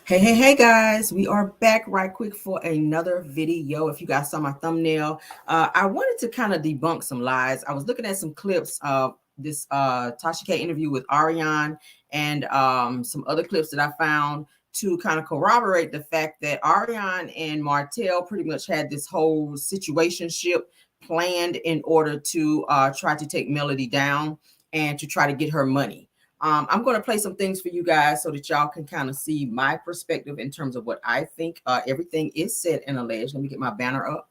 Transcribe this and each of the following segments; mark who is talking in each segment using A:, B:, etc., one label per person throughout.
A: Hey guys, we are back right quick for another video. If you guys saw my thumbnail, I wanted to kind of debunk some lies. I was looking at some clips of this Tasha K interview with Arionne and some other clips that I found to kind of corroborate the fact that Arionne and Martell pretty much had this whole situationship planned in order to try to take Melody down and to try to get her money. I'm going to play some things for you guys so that y'all can kind of see my perspective in terms of what I think. Everything is said and alleged. Let me get my banner up.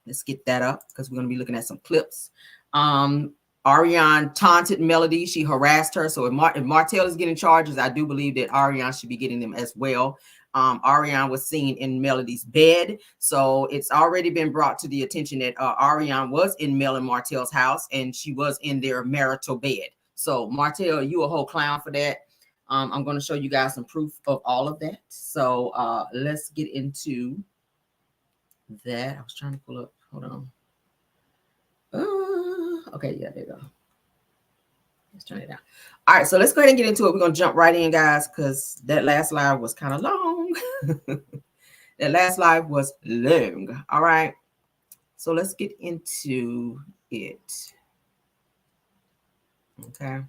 A: Let's get that up because we're going to be looking at some clips. Arionne taunted Melody. She harassed her. So if Martell is getting charges, I do believe that Arionne should be getting them as well. Arionne was seen in Melody's bed. So it's already been brought to the attention that Arionne was in Mel and Martell's house and she was in their marital bed. So Martell, you a whole clown for that. I'm going to show you guys some proof of all of that. So let's get into that. I was trying to pull up. Hold on. Okay, yeah, there you go. Let's turn it down. All right, so let's go ahead and get into it. We're going to jump right in, guys, because that last live was kind of long. That last live was long. All right, so let's get into it. Okay.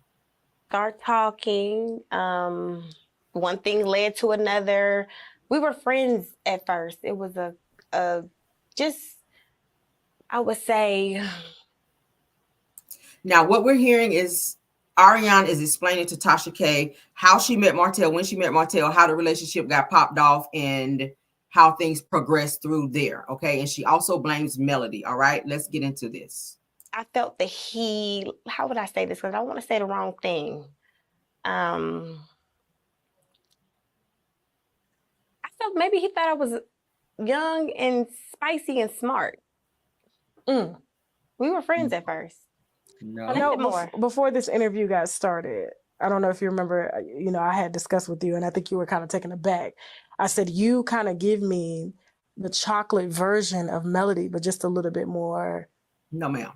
B: Start talking. One thing led to another. We were friends at first. It was just, I would say.
A: Now, what we're hearing is Arionne is explaining to Tasha K how she met Martell, when she met Martell, how the relationship got popped off, and how things progressed through there. Okay. And she also blames Melody. All right. Let's get into this.
B: I felt that how would I say this? Because I don't want to say the wrong thing. I felt maybe he thought I was young and spicy and smart. We were friends at first.
C: No, before this interview got started, I don't know if you remember, I had discussed with you and I think you were kind of taken aback. I said, you kind of give me the chocolate version of Melody, but just a little bit more.
A: No, ma'am.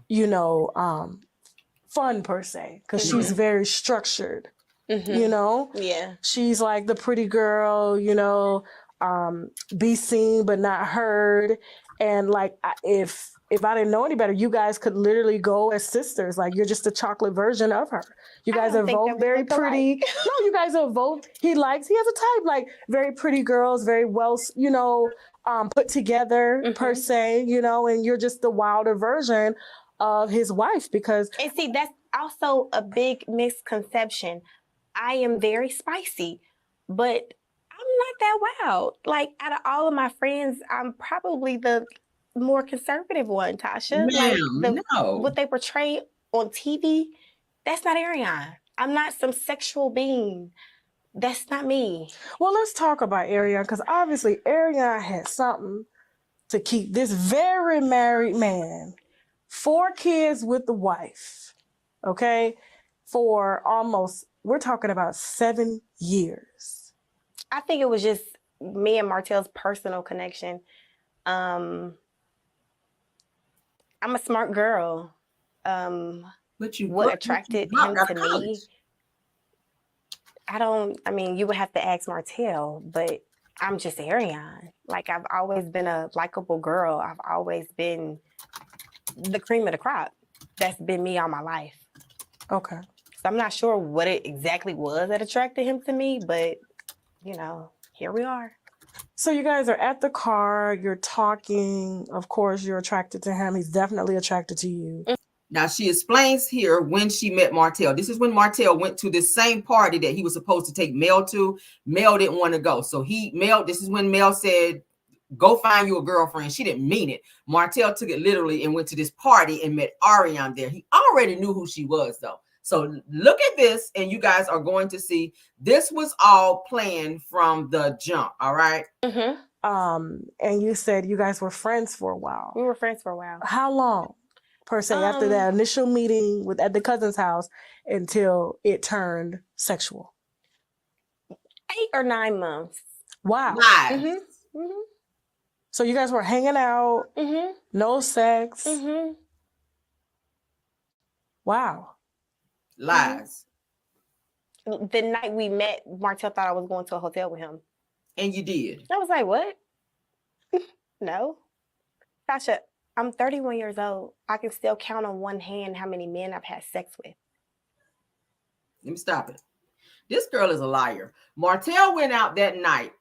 C: Fun per se, because she's very structured.
B: Yeah.
C: She's like the pretty girl, be seen but not heard. And like, if I didn't know any better, you guys could literally go as sisters. Like, you're just a chocolate version of her. You guys are both very pretty. No, you guys are both. He has a type, like very pretty girls, very well, put together per se, and you're just the wilder version of his wife because.
B: And see, that's also a big misconception. I am very spicy, but I'm not that wild. Like, out of all of my friends, I'm probably the more conservative one, Tasha. What they portray on TV, that's not Arionne. I'm not some sexual being. That's not me.
C: Well, let's talk about Arionne, because obviously Arionne had something to keep this very married man, 4 kids with the wife, okay, for almost, we're talking about 7 years.
B: I think it was just me and Martell's personal connection. I'm a smart girl. What attracted him to me? You would have to ask Martell, but I'm just Arionne. Like, I've always been a likable girl. I've always been the cream of the crop. That's been me all my life.
C: Okay.
B: So I'm not sure what it exactly was that attracted him to me, but, here we are.
C: So you guys are at the car, you're talking. Of course, you're attracted to him. He's definitely attracted to you.
A: Now, she explains here when she met Martell. This is when Martell went to this same party that he was supposed to take Mel to. Mel didn't want to go. So this is when Mel said, go find you a girlfriend. She didn't mean it. Martell took it literally and went to this party and met Arionne there. He already knew who she was, though. So look at this, and you guys are going to see this was all planned from the jump. All right.
C: And you said you guys were friends for a while.
B: We were friends for a while.
C: How long, per se, after that initial meeting at the cousin's house until it turned sexual?
B: 8 or 9 months.
C: Wow. So you guys were hanging out, no sex. Wow.
A: Lies.
B: The night we met, Martell thought I was going to a hotel with him.
A: And you did.
B: I was like, what? No. Tasha, I'm 31 years old. I can still count on one hand how many men I've had sex with.
A: Let me stop it. This girl is a liar. Martell went out that night,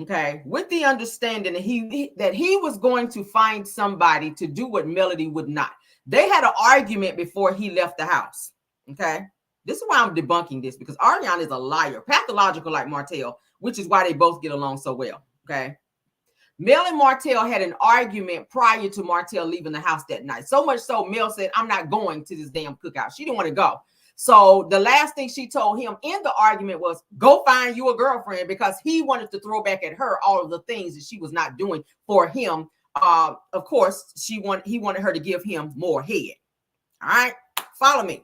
A: okay, with the understanding that he was going to find somebody to do what Melody would not. They had an argument before he left the house, okay? This is why I'm debunking this, because Arionne is a liar, pathological like Martell, which is why they both get along so well, okay? Mel and Martell had an argument prior to Martell leaving the house that night. So much so, Mel said, I'm not going to this damn cookout. She didn't want to go. So the last thing she told him in the argument was, go find you a girlfriend, because he wanted to throw back at her all of the things that she was not doing for him. Of course, he wanted her to give him more head. All right, follow me.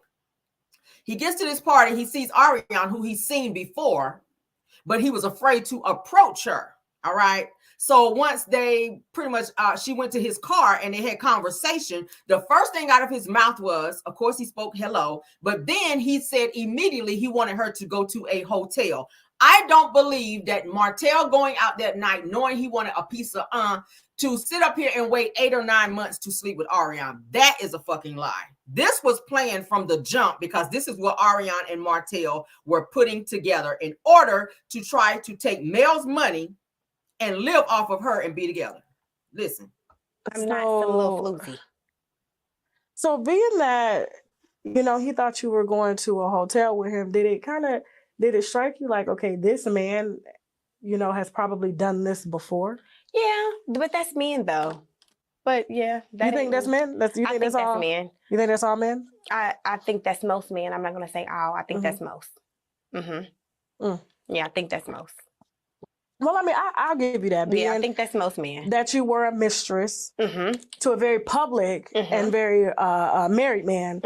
A: He gets to this party. He sees Arionne, who he's seen before, but he was afraid to approach her. All right. So once they pretty much, she went to his car and they had conversation. The first thing out of his mouth was, of course, he spoke hello, but then he said immediately he wanted her to go to a hotel. I don't believe that Martell going out that night, knowing he wanted a piece of to sit up here and wait 8 or 9 months to sleep with Arionne. That is a fucking lie. This was planned from the jump, because this is what Arionne and Martell were putting together in order to try to take Mel's money and live off of her and be together. Listen.
B: I'm not some little floozy.
C: So being that, you know, he thought you were going to a hotel with him, did it strike you like, okay, this man, you know, has probably done this before?
B: Yeah, but that's men though. But yeah.
C: You think that's men?
B: I think that's
C: all
B: men.
C: You think that's all men?
B: I think that's most men. I'm not going to say all. I think that's most. Yeah, I think that's most.
C: Well, I mean, I'll give you that.
B: Yeah, I think that's most men.
C: That you were a mistress to a very public and very married man,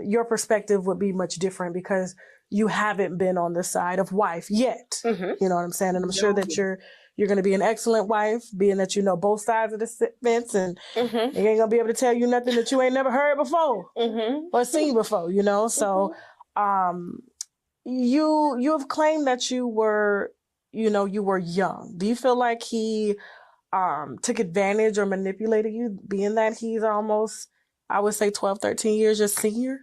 C: your perspective would be much different, because you haven't been on the side of wife yet. You know what I'm saying? And I'm sure that you're going to be an excellent wife, being that you know both sides of the fence, and they ain't going to be able to tell you nothing that you ain't never heard before or seen before, you know? So you have claimed that you were, you know, you were young. Do you feel like he took advantage or manipulated you, being that he's almost, I would say 12, 13 years your senior?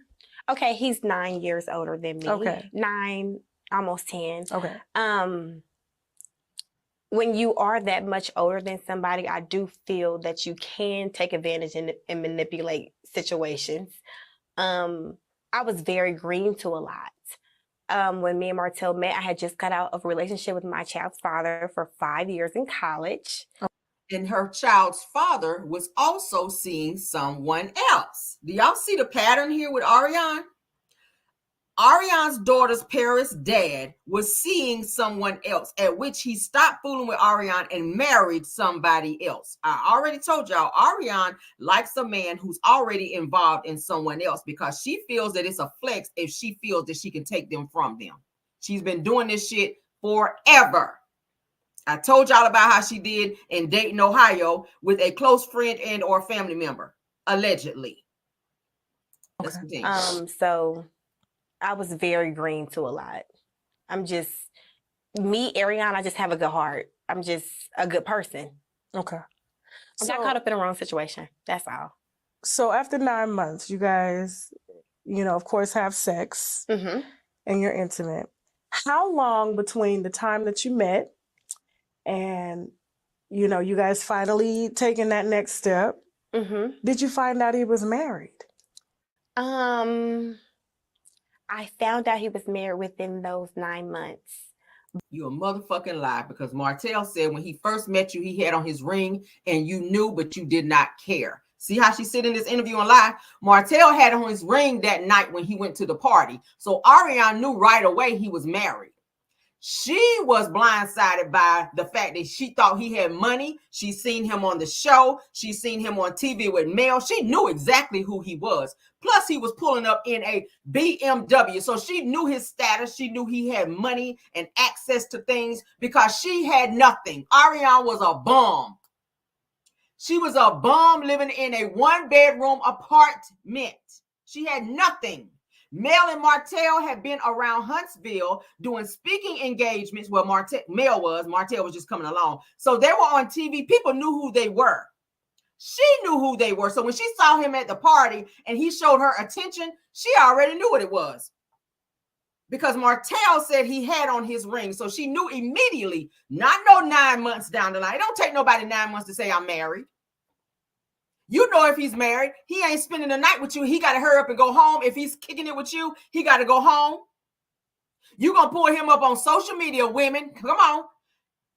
B: Okay, he's 9 years older than me. Okay. 9, almost 10.
C: Okay.
B: When you are that much older than somebody, I do feel that you can take advantage and manipulate situations. I was very green to a lot. When me and Martell met, I had just got out of a relationship with my child's father for 5 years in college.
A: And her child's father was also seeing someone else. Do y'all see the pattern here with Arionne? Arionne's daughter's Paris' dad was seeing someone else, at which he stopped fooling with Arionne and married somebody else. I already told y'all, Arionne likes a man who's already involved in someone else, because she feels that it's a flex if she feels that she can take them from them. She's been doing this shit forever. I told y'all about how she did in Dayton, Ohio, with a close friend and or family member, allegedly.
C: Okay.
B: So I was very green to a lot. I'm just, me, Arionne, I just have a good heart. I'm just a good person.
C: Okay.
B: I got caught up in the wrong situation. That's all.
C: So after 9 months, you guys, you know, of course, have sex and you're intimate. How long between the time that you met and, you know, you guys finally taking that next step, did you find out he was married?
B: I found out he was married within those 9 months.
A: You a motherfucking lie, because Martell said when he first met you, he had on his ring and you knew, but you did not care. See how she said in this interview and lie? Martell had on his ring that night when he went to the party. So Arionne knew right away he was married. She was blindsided by the fact that she thought he had money. She seen him on the show. She seen him on TV with Mel. She knew exactly who he was. Plus, he was pulling up in a BMW. So she knew his status. She knew he had money and access to things, because she had nothing. Arionne was a bum. She was a bum living in a 1-bedroom apartment. She had nothing. Mel and Martell had been around Huntsville doing speaking engagements. Well, Mel was. Martell was just coming along. So they were on TV. People knew who they were. She knew who they were. So when she saw him at the party and he showed her attention, she already knew what it was. Because Martell said he had on his ring. So she knew immediately, not no 9 months down the line. It don't take nobody 9 months to say I'm married. You know if he's married, he ain't spending the night with you. He got to hurry up and go home. If he's kicking it with you, he got to go home. You're going to pull him up on social media, women. Come on.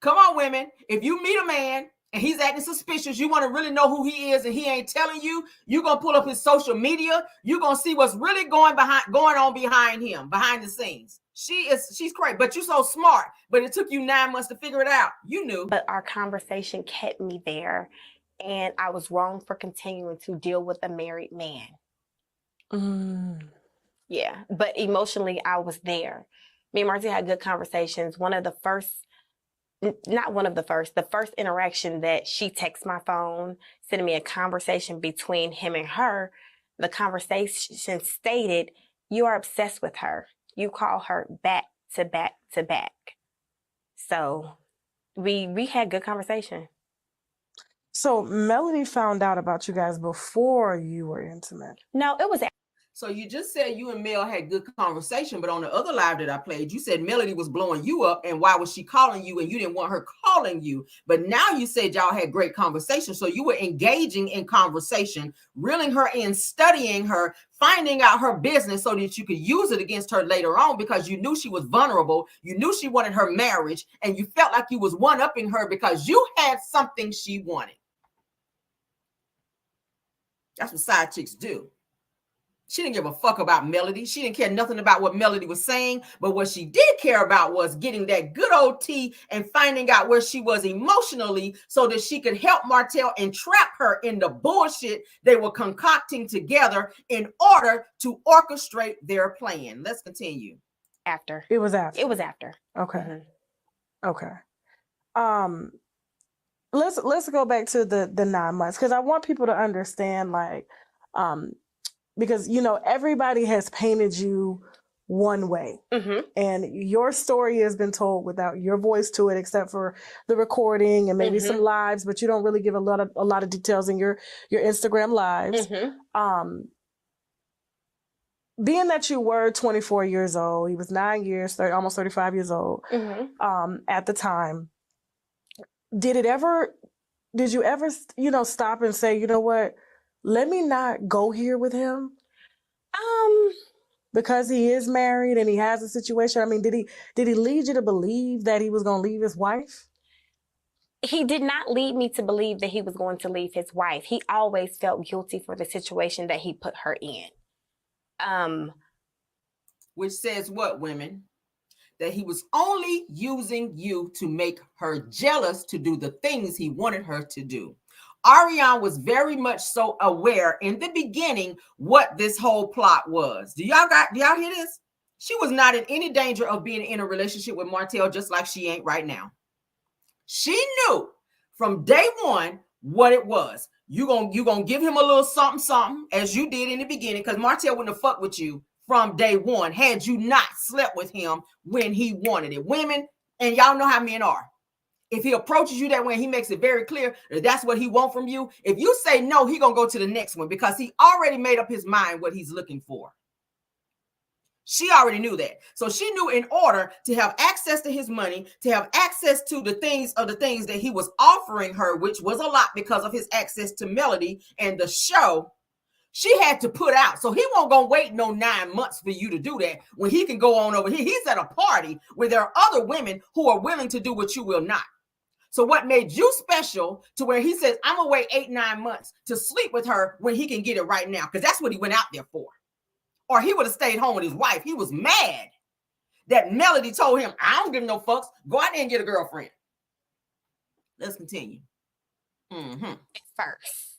A: Come on, women. If you meet a man and he's acting suspicious, you want to really know who he is and he ain't telling you, you're going to pull up his social media. You're going to see what's really going on behind him, behind the scenes. She's crazy, but you're so smart. But it took you 9 months to figure it out. You knew.
B: But our conversation kept me there. And I was wrong for continuing to deal with a married man. Yeah, but emotionally, I was there. Me and Martell had good conversations. The first interaction that she texted my phone, sending me a conversation between him and her, the conversation stated, "You are obsessed with her. You call her back to back to back." So we had good conversation.
C: So Melody found out about you guys before you were intimate?
B: No, it was.
A: So you just said you and Mel had good conversation, but on the other live that I played, you said Melody was blowing you up, and why was she calling you, and you didn't want her calling you. But now you said y'all had great conversation, so you were engaging in conversation, reeling her in, studying her, finding out her business so that you could use it against her later on because you knew she was vulnerable, you knew she wanted her marriage, and you felt like you was one-upping her because you had something she wanted. That's what side chicks do. She didn't give a fuck about Melody. She didn't care nothing about what Melody was saying. But what she did care about was getting that good old tea and finding out where she was emotionally so that she could help Martell and trap her in the bullshit they were concocting together in order to orchestrate their plan. Let's continue.
B: After.
C: It was after.
B: It was after.
C: Okay.
B: Mm-hmm.
C: Okay. Let's go back to the 9 months because I want people to understand, like, because everybody has painted you one way, and your story has been told without your voice to it, except for the recording and maybe some lives, but you don't really give a lot of details in your Instagram lives. Being that you were 24 years old, he was 9 years, almost 35 years old at the time. Did you ever, stop and say, you know what, let me not go here with him? Because he is married and he has a situation. I mean, did he lead you to believe that he was going to leave his wife?
B: He did not lead me to believe that he was going to leave his wife. He always felt guilty for the situation that he put her in.
A: Which says what, women? That he was only using you to make her jealous to do the things he wanted her to do. Arionne was very much so aware in the beginning what this whole plot was. Do y'all hear this? She was not in any danger of being in a relationship with Martell, just like she ain't right now. She knew from day one what it was. You gonna give him a little something, as you did in the beginning, because Martell wouldn't have fucked with you from day one had you not slept with him when he wanted it. Women, and y'all know how men are. If he approaches you that way, he makes it very clear that that's what he wants from you. If you say no, he gonna go to the next one because he already made up his mind what he's looking for. She already knew that. So she knew in order to have access to his money, to have access to the things that he was offering her, which was a lot because of his access to Melody and the show, she had to put out. So he won't go wait no 9 months for you to do that when he can go on over here. He's at a party where there are other women who are willing to do what you will not. So what made you special to where he says, I'm going to wait 8-9 months to sleep with her when he can get it right now? Because that's what he went out there for. Or he would have stayed home with his wife. He was mad that Melody told him, I don't give no fucks. Go out there and get a girlfriend. Let's continue.
B: First,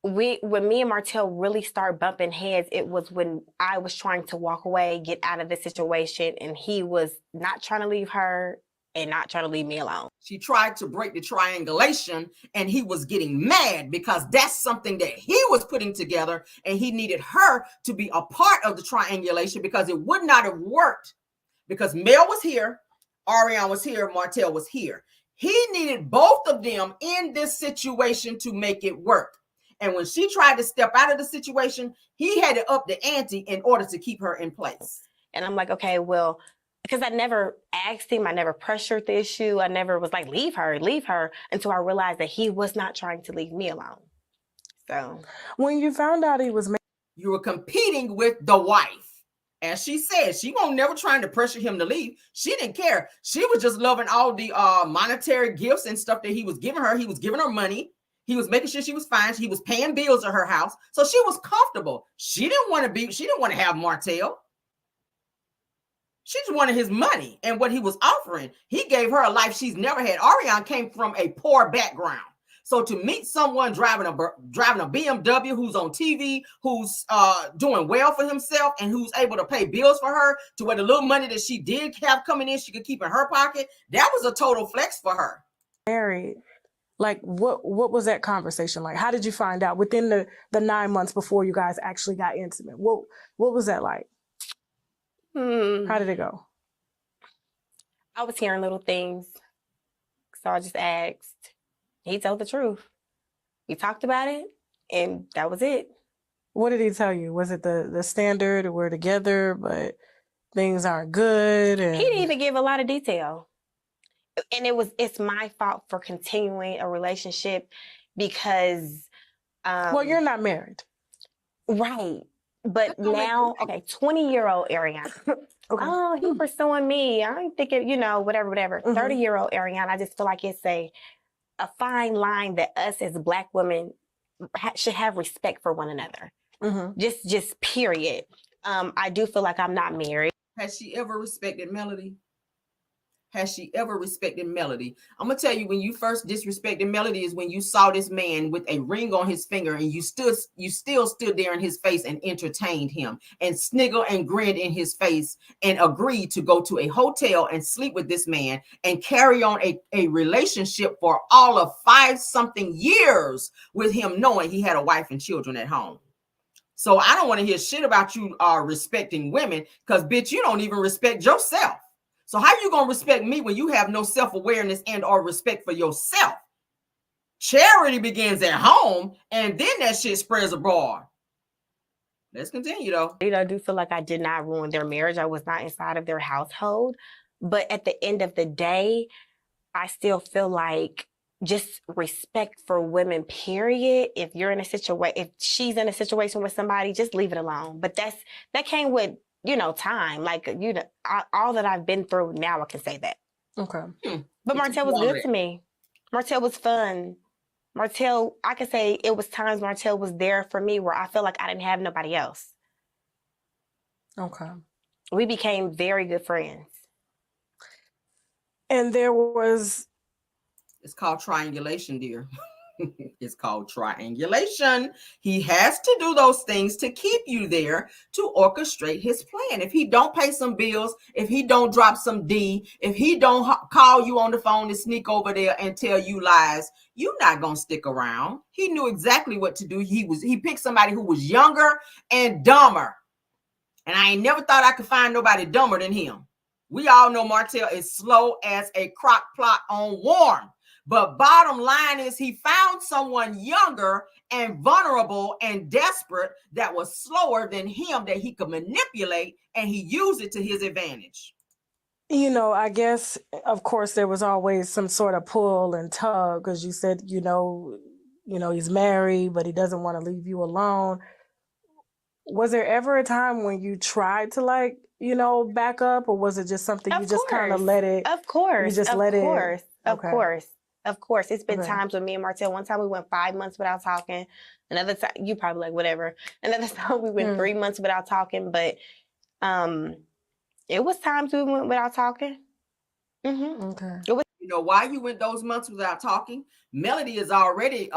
B: when me and Martell really started bumping heads, it was when I was trying to walk away, get out of the situation, and he was not trying to leave her and not trying to leave me alone.
A: She tried to break the triangulation, and he was getting mad because that's something that he was putting together, and he needed her to be a part of the triangulation because it would not have worked because Mel was here, Arionne was here, Martell was here. He needed both of them in this situation to make it work. And when she tried to step out of the situation, he had to up the ante in order to keep her in place.
B: And I'm like, okay, well, because I never asked him, I never pressured the issue. I never was like, leave her, until I realized that he was not trying to leave me alone. So
C: when you found out he was married,
A: you were competing with the wife. As she said, she won't never trying to pressure him to leave. She didn't care. She was just loving all the monetary gifts and stuff that he was giving her. He was giving her money. He was making sure she was fine. He was paying bills at her house. So she was comfortable. She didn't want to have Martell. She just wanted his money and what he was offering. He gave her a life she's never had. Arionne came from a poor background. So to meet someone driving a BMW, who's on TV, who's doing well for himself, and who's able to pay bills for her, to where the little money that she did have coming in, she could keep in her pocket, that was a total flex for her.
C: Married. Like, what was that conversation like? How did you find out within the 9 months before you guys actually got intimate? What was that like? How did it go?
B: I was hearing little things, so I just asked. He told the truth. We talked about it, and that was it.
C: What did he tell you? Was it the standard, we're together, but things aren't good? And...
B: He didn't even give a lot of detail. And it's my fault for continuing a relationship because...
C: well, you're not married.
B: Right. But now, okay, 20-year-old Arionne. Okay. Oh, he pursuing me. I ain't thinking, whatever. 30-year-old Arionne, I just feel like it's a fine line that us as Black women should have respect for one another. Just period. I do feel like I'm not married.
A: Has she ever respected Melody? Has she ever respected Melody? I'm going to tell you, when you first disrespected Melody is when you saw this man with a ring on his finger and you still stood there in his face and entertained him and sniggled and grinned in his face and agreed to go to a hotel and sleep with this man and carry on a relationship for all of 5-something years with him, knowing he had a wife and children at home. So I don't want to hear shit about you respecting women, because bitch, you don't even respect yourself. So how you going to respect me when you have no self-awareness and or respect for yourself? Charity begins at home, and then that shit spreads abroad. Let's continue, though.
B: I do feel like I did not ruin their marriage. I was not inside of their household. But at the end of the day, I still feel like just respect for women, period. If you're in a situation, if she's in a situation with somebody, just leave it alone. But that came with, time. Like, all that I've been through, now I can say that.
C: Okay.
B: But Martell was good to me. Martell was fun. Martell, I could say it was times Martell was there for me where I felt like I didn't have nobody else.
C: Okay.
B: We became very good friends.
C: And there was...
A: It's called triangulation, dear. It's called triangulation. He has to do those things to keep you there, to orchestrate his plan. If he don't pay some bills, if he don't drop some D, if he don't call you on the phone and sneak over there and tell you lies, you're not going to stick around. He knew exactly what to do. He picked somebody who was younger and dumber. And I ain't never thought I could find nobody dumber than him. We all know Martell is slow as a crock pot on warm. But bottom line is he found someone younger and vulnerable and desperate that was slower than him that he could manipulate, and he used it to his advantage.
C: I guess, of course, there was always some sort of pull and tug, because you said, he's married, but he doesn't want to leave you alone. Was there ever a time when you tried to back up, or was it just something you just kind of let it?
B: Of course.
C: You just let it.
B: Of course. Of course. It's been times with me and Martell. One time we went 5 months without talking. Another time, you probably like, whatever. Another time we went 3 months without talking. But it was times we went without talking.
C: Okay.
A: Why you went those months without talking? Melody has already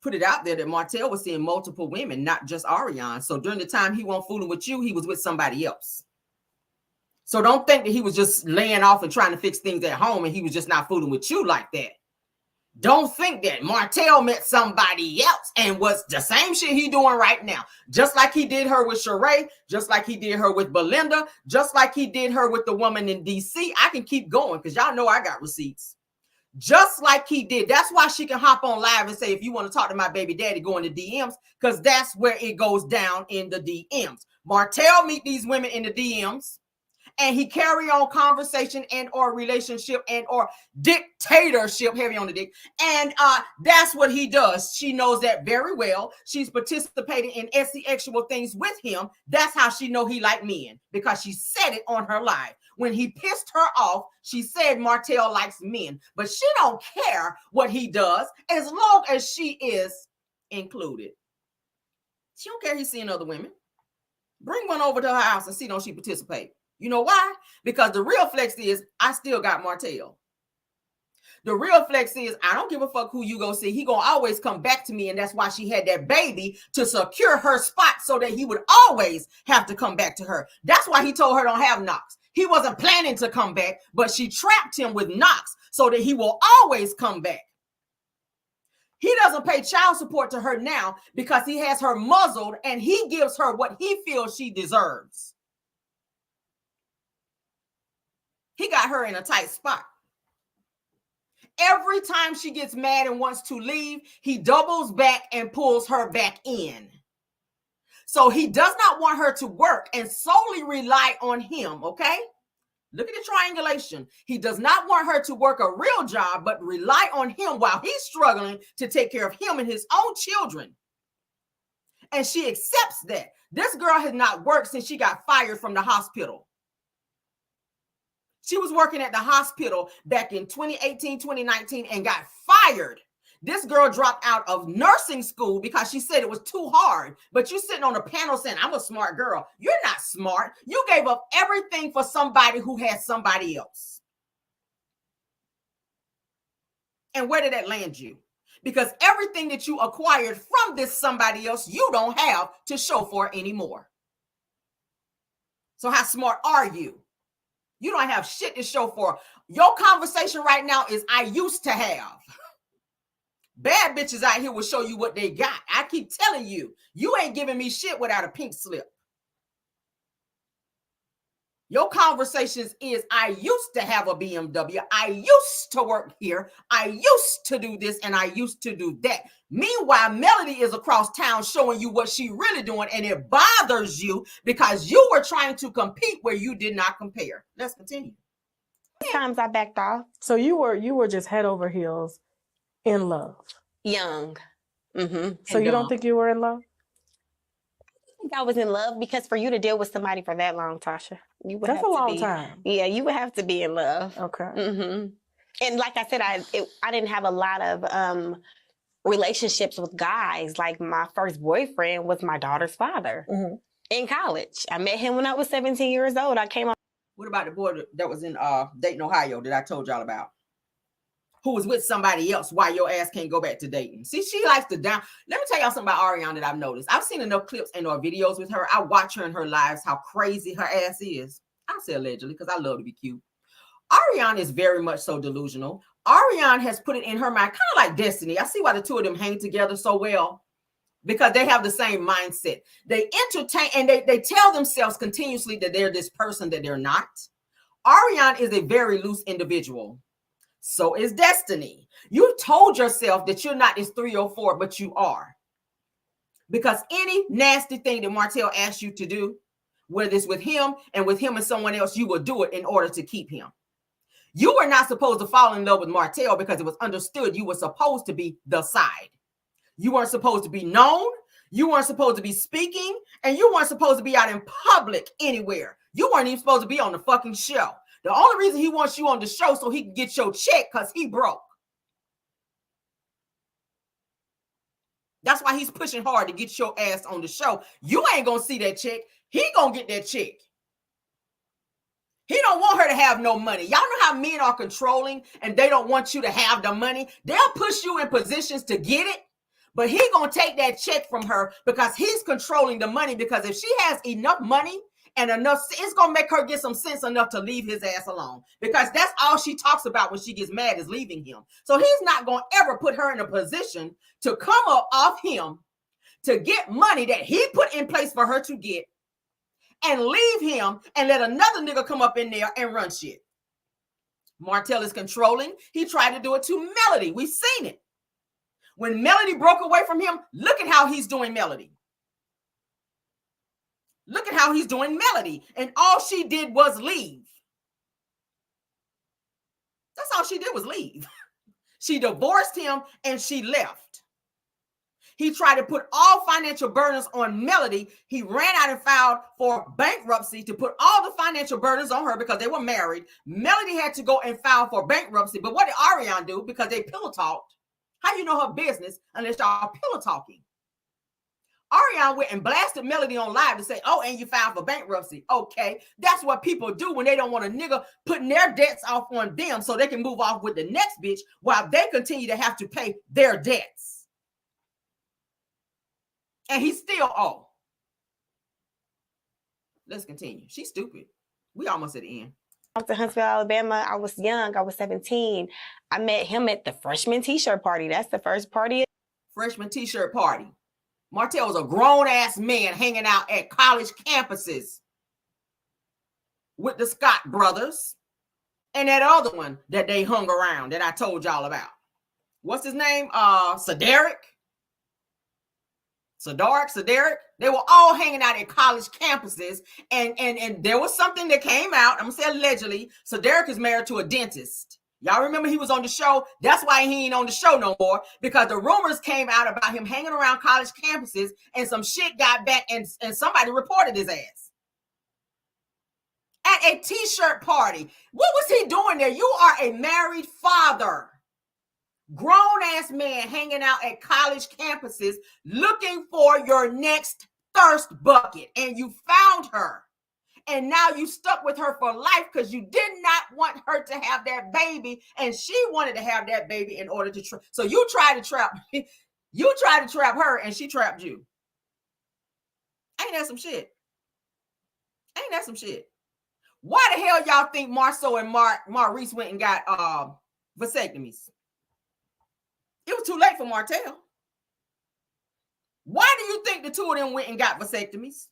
A: put it out there that Martell was seeing multiple women, not just Arionne. So during the time he wasn't fooling with you, he was with somebody else. So don't think that he was just laying off and trying to fix things at home and he was just not fooling with you like that. Don't think that Martell met somebody else and was the same shit he doing right now. Just like he did her with Sheree, just like he did her with Belinda, just like he did her with the woman in DC. I can keep going because y'all know I got receipts. Just like he did. That's why she can hop on live and say, if you want to talk to my baby daddy, go in the DMs, because that's where it goes down in the DMs. Martell meet these women in the DMs. And he carry on conversation and or relationship and or dictatorship, heavy on the dick. And that's what he does. She knows that very well. She's participating in sexual things with him. That's how she know he like men, because she said it on her live. When he pissed her off, she said Martell likes men, but she don't care what he does as long as she is included. She don't care he's seeing other women. Bring one over to her house and see don't she participate. You know why? Because the real flex is I still got Martell. The real flex is I don't give a fuck who you go see. He gonna always come back to me, and that's why she had that baby to secure her spot so that he would always have to come back to her. That's why he told her don't have Knox. He wasn't planning to come back, but she trapped him with Knox so that he will always come back. He doesn't pay child support to her now because he has her muzzled and he gives her what he feels she deserves. He got her in a tight spot. Every time she gets mad and wants to leave, he doubles back and pulls her back in. So he does not want her to work and solely rely on him, okay? Look at the triangulation. He does not want her to work a real job, but rely on him while he's struggling to take care of him and his own children. And she accepts that. This girl has not worked since she got fired from the hospital. She was working at the hospital back in 2018, 2019 and got fired. This girl dropped out of nursing school because she said it was too hard. But you sitting on a panel saying, I'm a smart girl. You're not smart. You gave up everything for somebody who had somebody else. And where did that land you? Because everything that you acquired from this somebody else, you don't have to show for anymore. So how smart are you? You don't have shit to show for. Your conversation right now is I used to have. Bad bitches out here will show you what they got. I keep telling you, you ain't giving me shit without a pink slip. Your conversations is I used to have a BMW. I used to work here. I used to do this and I used to do that. Meanwhile, Melody is across town showing you what she really doing, and it bothers you because you were trying to compete where you did not compare. Let's continue.
B: Times I backed off.
C: So you were just head over heels in love.
B: Young.
C: So you don't think you were in love?
B: I think I was in love because for you to deal with somebody for that long, Tasha, you would
C: That's
B: have
C: a
B: to
C: long
B: be,
C: time.
B: Yeah, you would have to be in love.
C: Okay.
B: And like I said, I didn't have a lot of relationships with guys. Like my first boyfriend was my daughter's father in college. I met him when I was 17 years old. I came on.
A: What about the boy that was in Dayton, Ohio that I told y'all about? Who was with somebody else while your ass can't go back to Dayton? See, she likes to down. Let me tell y'all something about Arionne that I've noticed. I've seen enough clips and or videos with her. I watch her in her lives, how crazy her ass is. I say allegedly because I love to be cute. Arionne is very much so delusional. Arionne has put it in her mind, kind of like Destiny. I see why the two of them hang together so well, because they have the same mindset. They entertain and they tell themselves continuously that they're this person that they're not. Arionne is a very loose individual. So is Destiny. You told yourself that you're not this 304, but you are. Because any nasty thing that Martell asked you to do, whether it's with him and someone else, you will do it in order to keep him. You were not supposed to fall in love with Martell because it was understood you were supposed to be the side. You weren't supposed to be known. You weren't supposed to be speaking. And you weren't supposed to be out in public anywhere. You weren't even supposed to be on the fucking show. The only reason he wants you on the show so he can get your check because he broke. That's why he's pushing hard to get your ass on the show. You ain't going to see that check. He going to get that check. He don't want her to have no money. Y'all know how men are controlling and they don't want you to have the money. They'll push you in positions to get it. But he going to take that check from her because he's controlling the money. Because if she has enough money And enough, it's gonna make her get some sense enough to leave his ass alone, because that's all she talks about when she gets mad is leaving him. So he's not gonna ever put her in a position to come up off him to get money that he put in place for her to get and leave him and let another nigga come up in there and run shit. Martell is controlling. He tried to do it to Melody. We've seen it. When Melody broke away from him, look at how he's doing Melody. Look at how he's doing Melody. And all she did was leave. That's all she did was leave. She divorced him and she left. He tried to put all financial burdens on Melody. He ran out and filed for bankruptcy to put all the financial burdens on her because they were married. Melody had to go and file for bankruptcy. But what did Arionne do? Because they pillow talked. How you know her business unless y'all pillow talking? Arionne went and blasted Melody on live to say, oh, and you filed for bankruptcy. Okay, that's what people do when they don't want a nigga putting their debts off on them so they can move off with the next bitch while they continue to have to pay their debts. And he's still owe. Let's continue. She's stupid. We almost at the end.
B: To Huntsville, Alabama. I was young. I was 17. I met him at the freshman t-shirt party. That's the first party.
A: Freshman t-shirt party. Martell was a grown-ass man hanging out at college campuses with the Scott brothers and that other one that they hung around that I told y'all about. What's his name? Cedric. They were all hanging out at college campuses, and there was something that came out. I'm gonna say allegedly. Cedric is married to a dentist. Y'all remember he was on the show? That's why he ain't on the show no more, because the rumors came out about him hanging around college campuses, and some shit got back, and somebody reported his ass at a t-shirt party. What was he doing there? You are a married father. Grown-ass man hanging out at college campuses looking for your next thirst bucket, and you found her, and now you stuck with her for life because you did not want her to have that baby, and she wanted to have that baby in order to so you tried to trap her, and she trapped you. Ain't that some shit? Why the hell y'all think Marceau and Maurice went and got vasectomies? It was too late for Martell. Why do you think the two of them went and got vasectomies?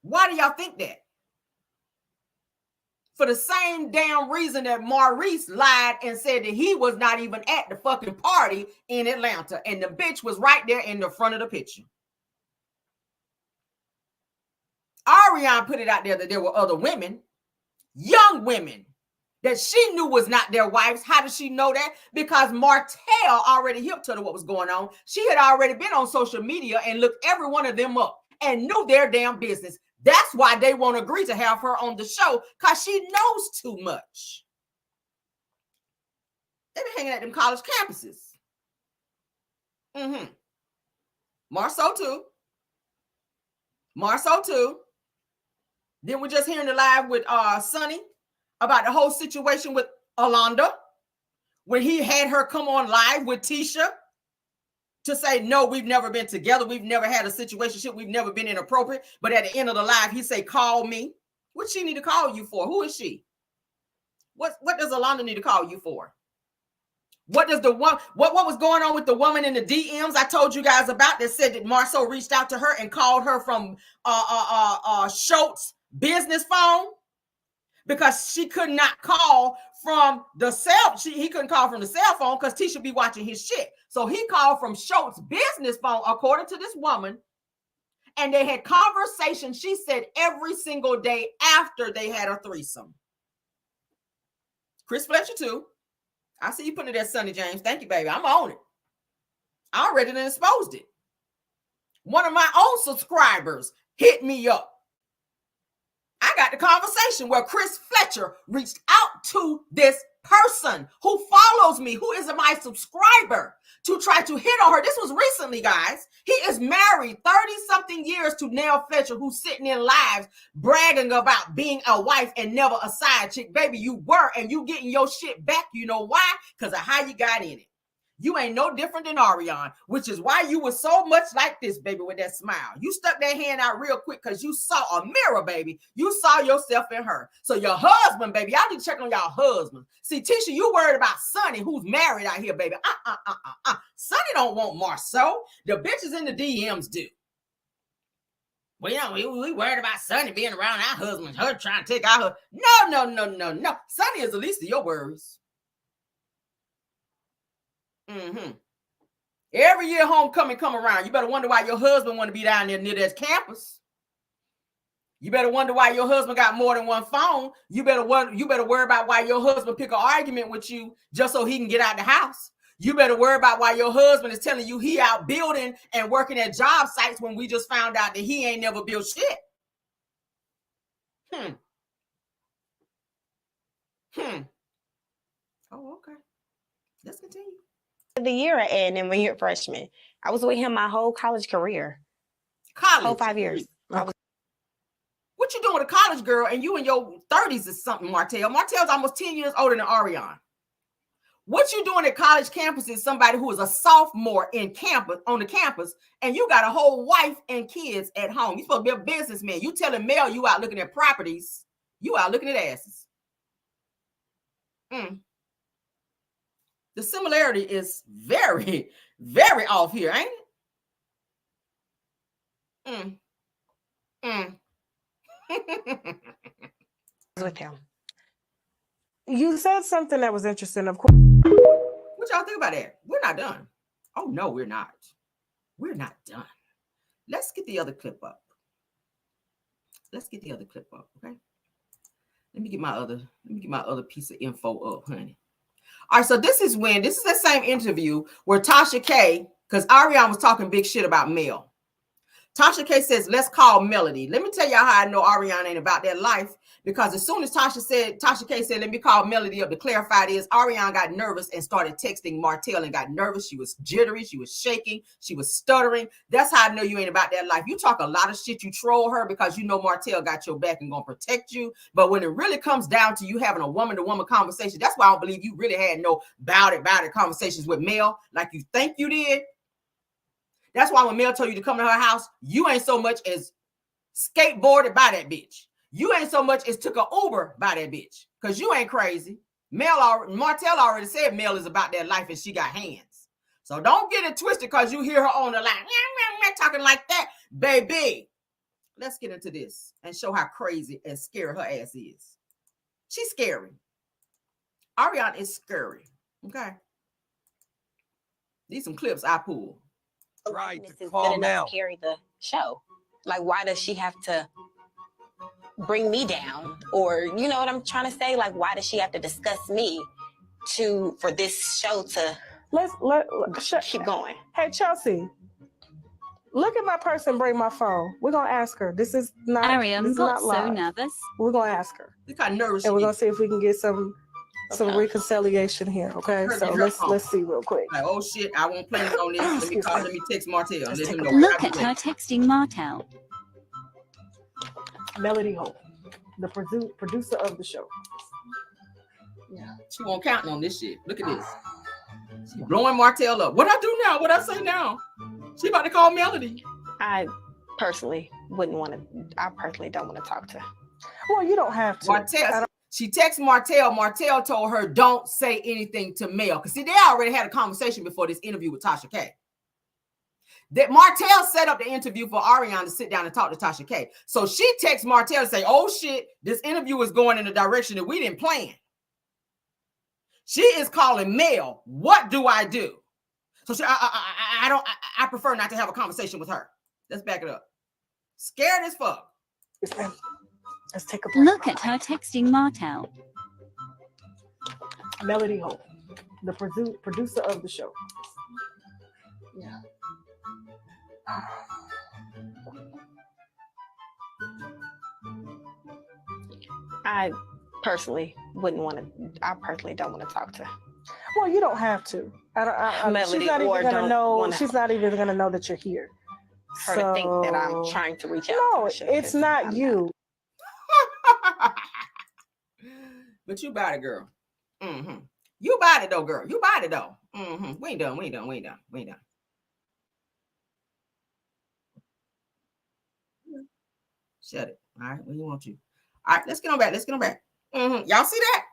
A: Why do y'all think that? For the same damn reason that Maurice lied and said that he was not even at the fucking party in Atlanta, and the bitch was right there in the front of the picture. Arionne put it out there that there were other women, young women, that she knew was not their wives. How did she know that? Because Martell already hip to what was going on. She had already been on social media and looked every one of them up and knew their damn business. That's why they won't agree to have her on the show, because she knows too much. They been hanging at them college campuses. Marceau too. Then we're just hearing the live with Sonny about the whole situation with Alonda, when he had her come on live with Tisha to say, no, we've never been together. We've never had a situationship. We've never been inappropriate. But at the end of the live, he say, call me. What she need to call you for? Who is she? What does Alonda need to call you for? What does what was going on with the woman in the DMs I told you guys about that said that Marceau reached out to her and called her from Schultz's business phone? Because she could not call from the cell. He couldn't call from the cell phone because Tisha be watching his shit. So he called from Schultz's business phone, according to this woman. And they had conversation, she said, every single day after they had a threesome. Chris Fletcher too. I see you putting it there, Sonny James. Thank you, baby. I'm on it. I already done exposed it. One of my own subscribers hit me up. I got the conversation where Chris Fletcher reached out to this person who follows me, who is my subscriber, to try to hit on her. This was recently, guys. He is married 30-something years to Nell Fletcher, who's sitting in lives bragging about being a wife and never a side chick. Baby, you were, and you getting your shit back. You know why? Because of how you got in it. You ain't no different than Arionne, which is why you were so much like this, baby, with that smile. You stuck that hand out real quick because you saw a mirror, baby. You saw yourself in her. So your husband, baby, y'all need to check on y'all husbands. See, Tisha, you worried about Sonny, who's married out here, baby. Sonny don't want Marceau. The bitches in the DMs do. Well, you know, we worried about Sonny being around our husbands, her trying to take our husband. No. Sonny is the least of your worries. Every year homecoming come around, you better wonder why your husband want to be down there near that campus. You better wonder why your husband got more than one phone. You better worry about why your husband pick an argument with you just so he can get out the house. You better worry about why your husband is telling you he out building and working at job sites when we just found out that he ain't never built shit. Oh, okay. Let's continue.
B: The year I had him when you're a freshman. I was with him my whole college career. Whole 5 years.
A: What you doing with a college girl and you in your 30s or something, Martell? Martell's almost 10 years older than Arionne. What you doing at college campus is somebody who is a sophomore on the campus, and you got a whole wife and kids at home. You supposed to be a businessman. You telling Mel you out looking at properties. You out looking at asses. The similarity is very, very off here, ain't it?
B: With him.
C: You said something that was interesting, of course.
A: What y'all think about that? We're not done. Oh no, we're not. We're not done. Let's get the other clip up. Okay. Let me get my other piece of info up, honey. All right, so this is the same interview where Tasha K, because Arionne was talking big shit about Mel. Tasha K says, let's call Melody. Let me tell y'all how I know Arionne ain't about that life, because as soon as Tasha K said, let me call Melody up to clarify this, Arionne got nervous and started texting Martell and got nervous. She was jittery. She was shaking. She was stuttering. That's how I know you ain't about that life. You talk a lot of shit. You troll her because you know Martell got your back and gonna protect you. But when it really comes down to you having a woman-to-woman conversation, that's why I don't believe you really had no bout it conversations with Mel like you think you did. That's why when Mel told you to come to her house, you ain't so much as skateboarded by that bitch. You ain't so much as took an Uber by that bitch, because you ain't crazy. Martell already said Mel is about that life and she got hands. So don't get it twisted because you hear her on the line talking like that. Baby, let's get into this and show how crazy and scary her ass is. She's scary. Arionne is scary. Okay. These some clips I pulled.
B: Right, to calm down. Carry the show. Like, why does she have to bring me down? Or, you know what I'm trying to say? Like, why does she have to discuss me for this show to keep going?
C: Hey, Chelsea, look at my purse and bring my phone. We're gonna ask her. This is not.
D: Arionne got so nervous.
C: We're gonna ask her.
A: Look how nervous.
C: And we're gonna see if we can get some reconciliation here. Okay, so let's see real quick.
A: Like, oh shit, I won't plan on this. Let me text Martell. Let him know.
D: Look at her texting Martell.
C: Melody Hope, the producer of the show.
A: Yeah, she won't count on this shit. Look at this. She's blowing Martell up. What I do now? What I say now? She about to call Melody.
B: I personally don't want to talk to her.
C: Well, you don't have to.
A: Martell. She texted Martell. Martell told her, don't say anything to Mel. Because, see, they already had a conversation before this interview with Tasha K. That Martell set up the interview for Arionne to sit down and talk to Tasha K. So she texts Martell and say, oh, shit, this interview is going in a direction that we didn't plan. She is calling Mel. What do I do? So she, I prefer not to have a conversation with her. Let's back it up. Scared as fuck.
C: Let's take a break.
D: Look at her texting Martell.
C: Melody Hope, the producer of the show. Yeah.
B: I personally don't want to talk to her.
C: Well, you don't have to. She's not even gonna know. She's not even gonna know that you're here.
B: Her to think that I'm trying to reach out.
C: No, it's not you.
A: But you about it, girl. You bought it though, girl. You bought it though. We ain't done. Shut it. All right, when you want you. All right, let's get on back. Y'all see that?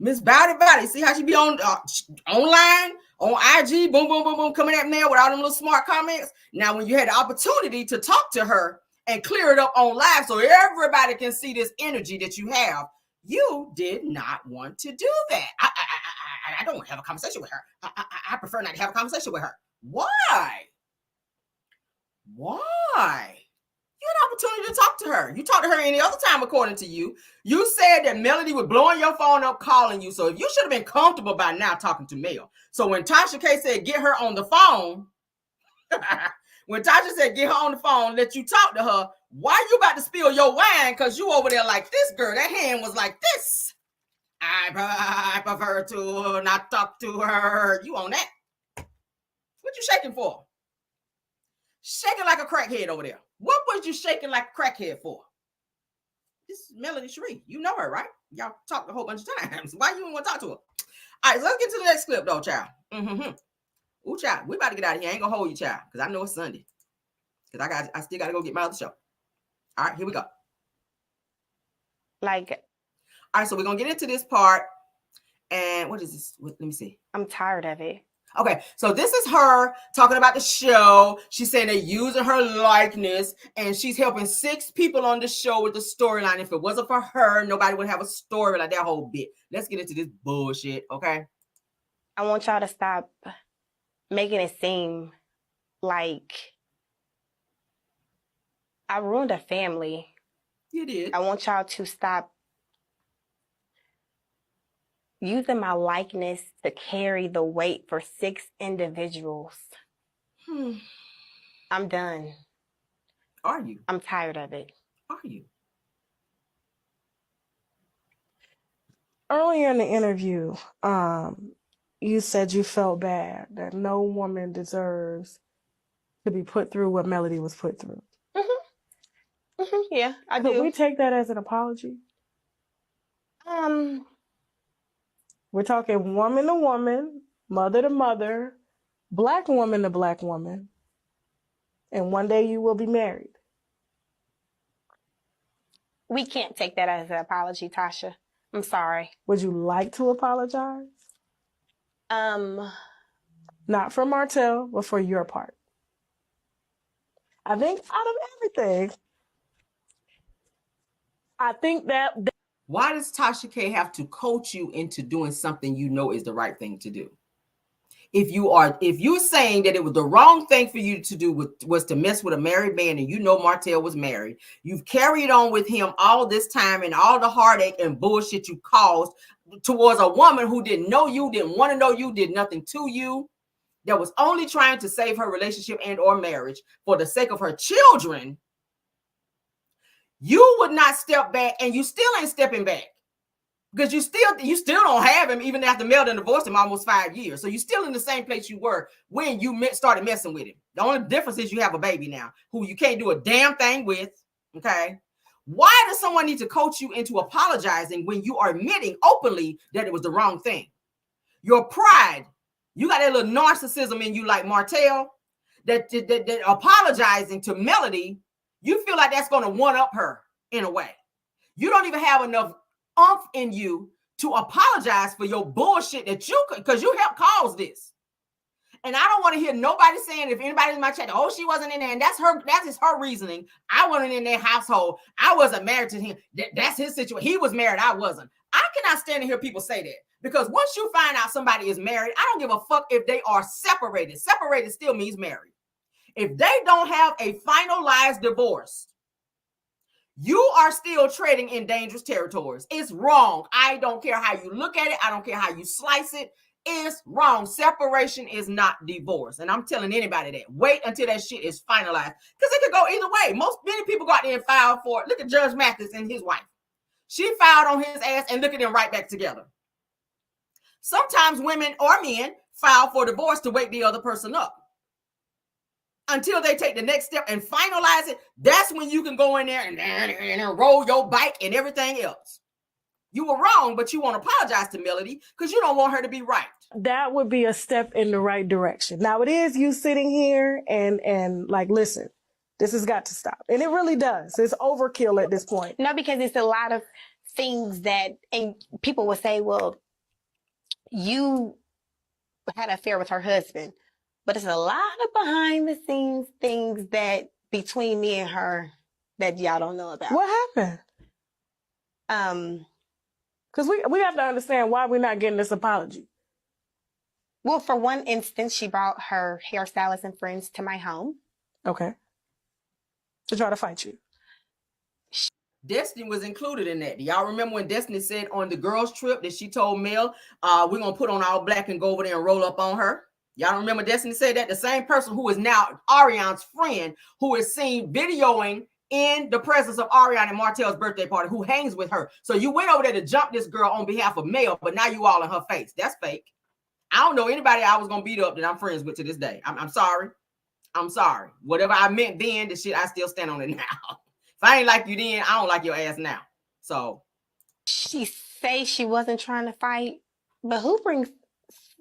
A: Miss Body. See how she be on online, on IG, boom, boom, boom, boom, coming at me with all them little smart comments. Now, when you had the opportunity to talk to her and clear it up on live so everybody can see this energy that you have, you did not want to do that. I don't want to have a conversation with her. I prefer not to have a conversation with her. Why? You had an opportunity to talk to her. You talked to her any other time, according to you. You said that Melody was blowing your phone up, calling you. So if you should have been comfortable by now talking to Mel. So when Tasha K said, get her on the phone, when Tasha said, get her on the phone, let you talk to her, why you about to spill your wine? Because you over there like this, girl. That hand was like this. I prefer to not talk to her. You on that? What you shaking for? Shaking like a crackhead over there. What was you shaking like a crackhead for? This is Melody Sheree. You know her, right? Y'all talked a whole bunch of times. Why you didn't want to talk to her? All right, so let's get to the next clip, though, child. Ooh, child, we about to get out of here. I ain't gonna hold you, child, because I know it's Sunday. Because I still gotta go get my other show. All right, here we go.
B: All
A: right, so we're gonna get into this part. And what is this? Let me see.
B: I'm tired of it.
A: Okay, so this is her talking about the show. She's saying they're using her likeness, and she's helping 6 people on the show with the storyline. If it wasn't for her, nobody would have a story like that whole bit. Let's get into this bullshit, okay?
B: I want y'all to stop making it seem like I ruined a family.
A: You did.
B: I want y'all to stop using my likeness to carry the weight for 6 individuals. I'm done.
A: Are you?
B: I'm tired of it.
A: Are you?
C: Earlier in the interview, you said you felt bad that no woman deserves to be put through what Melody was put through.
B: Yeah, I do.
C: Could we take that as an apology? We're talking woman to woman, mother to mother, black woman to black woman, and one day you will be married.
B: We can't take that as an apology, Tasha. I'm sorry.
C: Would you like to apologize? Not for Martell, but for your part. I think out of everything, I think that...
A: Why does Tasha K have to coach you into doing something you know is the right thing to do? If you're saying that it was the wrong thing for you to do was to mess with a married man, and you know Martell was married, you've carried on with him all this time and all the heartache and bullshit you caused towards a woman who didn't know you, didn't want to know you, did nothing to you, that was only trying to save her relationship and or marriage for the sake of her children. You would not step back, and you still ain't stepping back because you still don't have him even after Mel done divorced him almost 5 years. So you're still in the same place you were when you started messing with him. The only difference is you have a baby now who you can't do a damn thing with. Okay. Why does someone need to coach you into apologizing when you are admitting openly that it was the wrong thing? Your pride, you got that little narcissism in you like Martell, that apologizing to Melody, you feel like that's going to one-up her in a way. You don't even have enough oomph in you to apologize for your bullshit that because you helped cause this. And I don't want to hear nobody saying, if anybody's in my chat, oh, she wasn't in there, and that is her reasoning. I wasn't in their household. I wasn't married to him. That's his situation. He was married. I wasn't. I cannot stand to hear people say that, because once you find out somebody is married, I don't give a fuck if they are separated. Separated still means married. If they don't have a finalized divorce, you are still treading in dangerous territories. It's wrong. I don't care how you look at it. I don't care how you slice it. It's wrong. Separation is not divorce. And I'm telling anybody that. Wait until that shit is finalized, because it could go either way. Many people go out there and file for it. Look at Judge Mathis and his wife. She filed on his ass, and look at them right back together. Sometimes women or men file for divorce to wake the other person up until they take the next step and finalize it. That's when you can go in there and roll your bike and everything else. You were wrong, but you won't apologize to Melody because you don't want her to be right.
C: That would be a step in the right direction. Now it is you sitting here and like, listen, this has got to stop. And it really does. It's overkill at this point.
B: No, because it's a lot of things that, and people would say, well, you had an affair with her husband, but it's a lot of behind the scenes things that between me and her that y'all don't know about.
C: What happened? Because we have to understand why we're not getting this apology.
B: Well, for one instance, she brought her hairstylist and friends to my home.
C: Okay. To try to fight you.
A: Destiny was included in that. Do y'all remember when Destiny said on the girls' trip that she told Mel, we're going to put on all black and go over there and roll up on her? Y'all remember Destiny said that? The same person who is now Arionne's friend, who is seen videoing in the presence of Arionne and Martell's birthday party, who hangs with her. So you went over there to jump this girl on behalf of Mel, but now you all in her face. That's fake. I don't know anybody I was going to beat up that I'm friends with to this day. I'm sorry. I'm sorry. Whatever I meant then, the shit, I still stand on it now. If I ain't like you then, I don't like your ass now. So.
B: She say she wasn't trying to fight, but who brings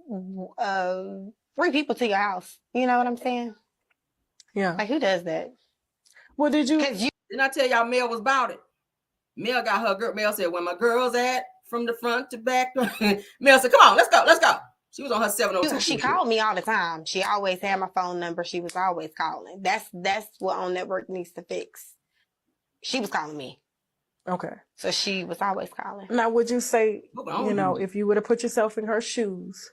B: 3 people to your house? You know what I'm saying?
C: Yeah.
B: Like, who does that?
C: Well, didn't
A: I tell y'all Mel was about it? Mel got her girl. Mel said, where my girls at from the front to back. Mel said, come on, let's go. Let's go. She was on her 702.
B: She called me all the time. She always had my phone number. She was always calling. That's what On Network needs to fix. She was calling me.
C: Okay.
B: So she was always calling.
C: Now, would you say, you know, if you would have put yourself in her shoes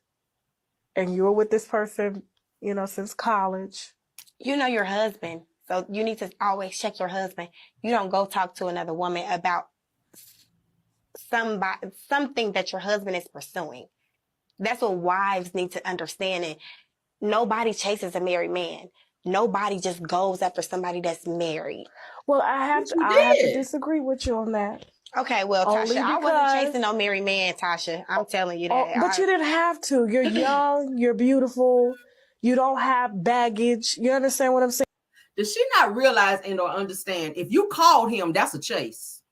C: and you were with this person, you know, since college.
B: You know your husband. So you need to always check your husband. You don't go talk to another woman about something that your husband is pursuing. That's what wives need to understand. And nobody chases a married man. Nobody just goes after somebody that's married.
C: Well, I have to disagree with you on that.
B: Okay, well, Tasha, I wasn't chasing no married man, Tasha. I'm telling you that.
C: But you didn't have to. You're young. You're beautiful. You don't have baggage. You understand what I'm saying?
A: Does she not realize and or understand if you called him, that's a chase?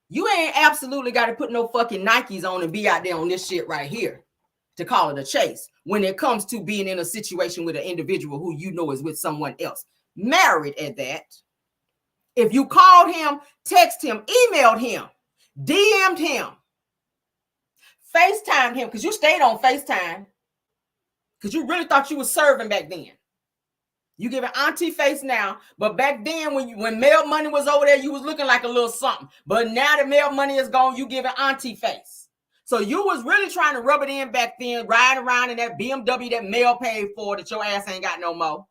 A: You ain't absolutely got to put no fucking Nikes on and be out there on this shit right here to call it a chase when it comes to being in a situation with an individual who you know is with someone else. Married at that. If you called him, text him, emailed him, DM'd him, FaceTimed him, because you stayed on FaceTime because you really thought you was serving back then. You giving auntie face now, but back then when mail money was over there, you was looking like a little something. But now that mail money is gone, you giving auntie face. So you was really trying to rub it in back then, riding around in that BMW that mail paid for that your ass ain't got no more.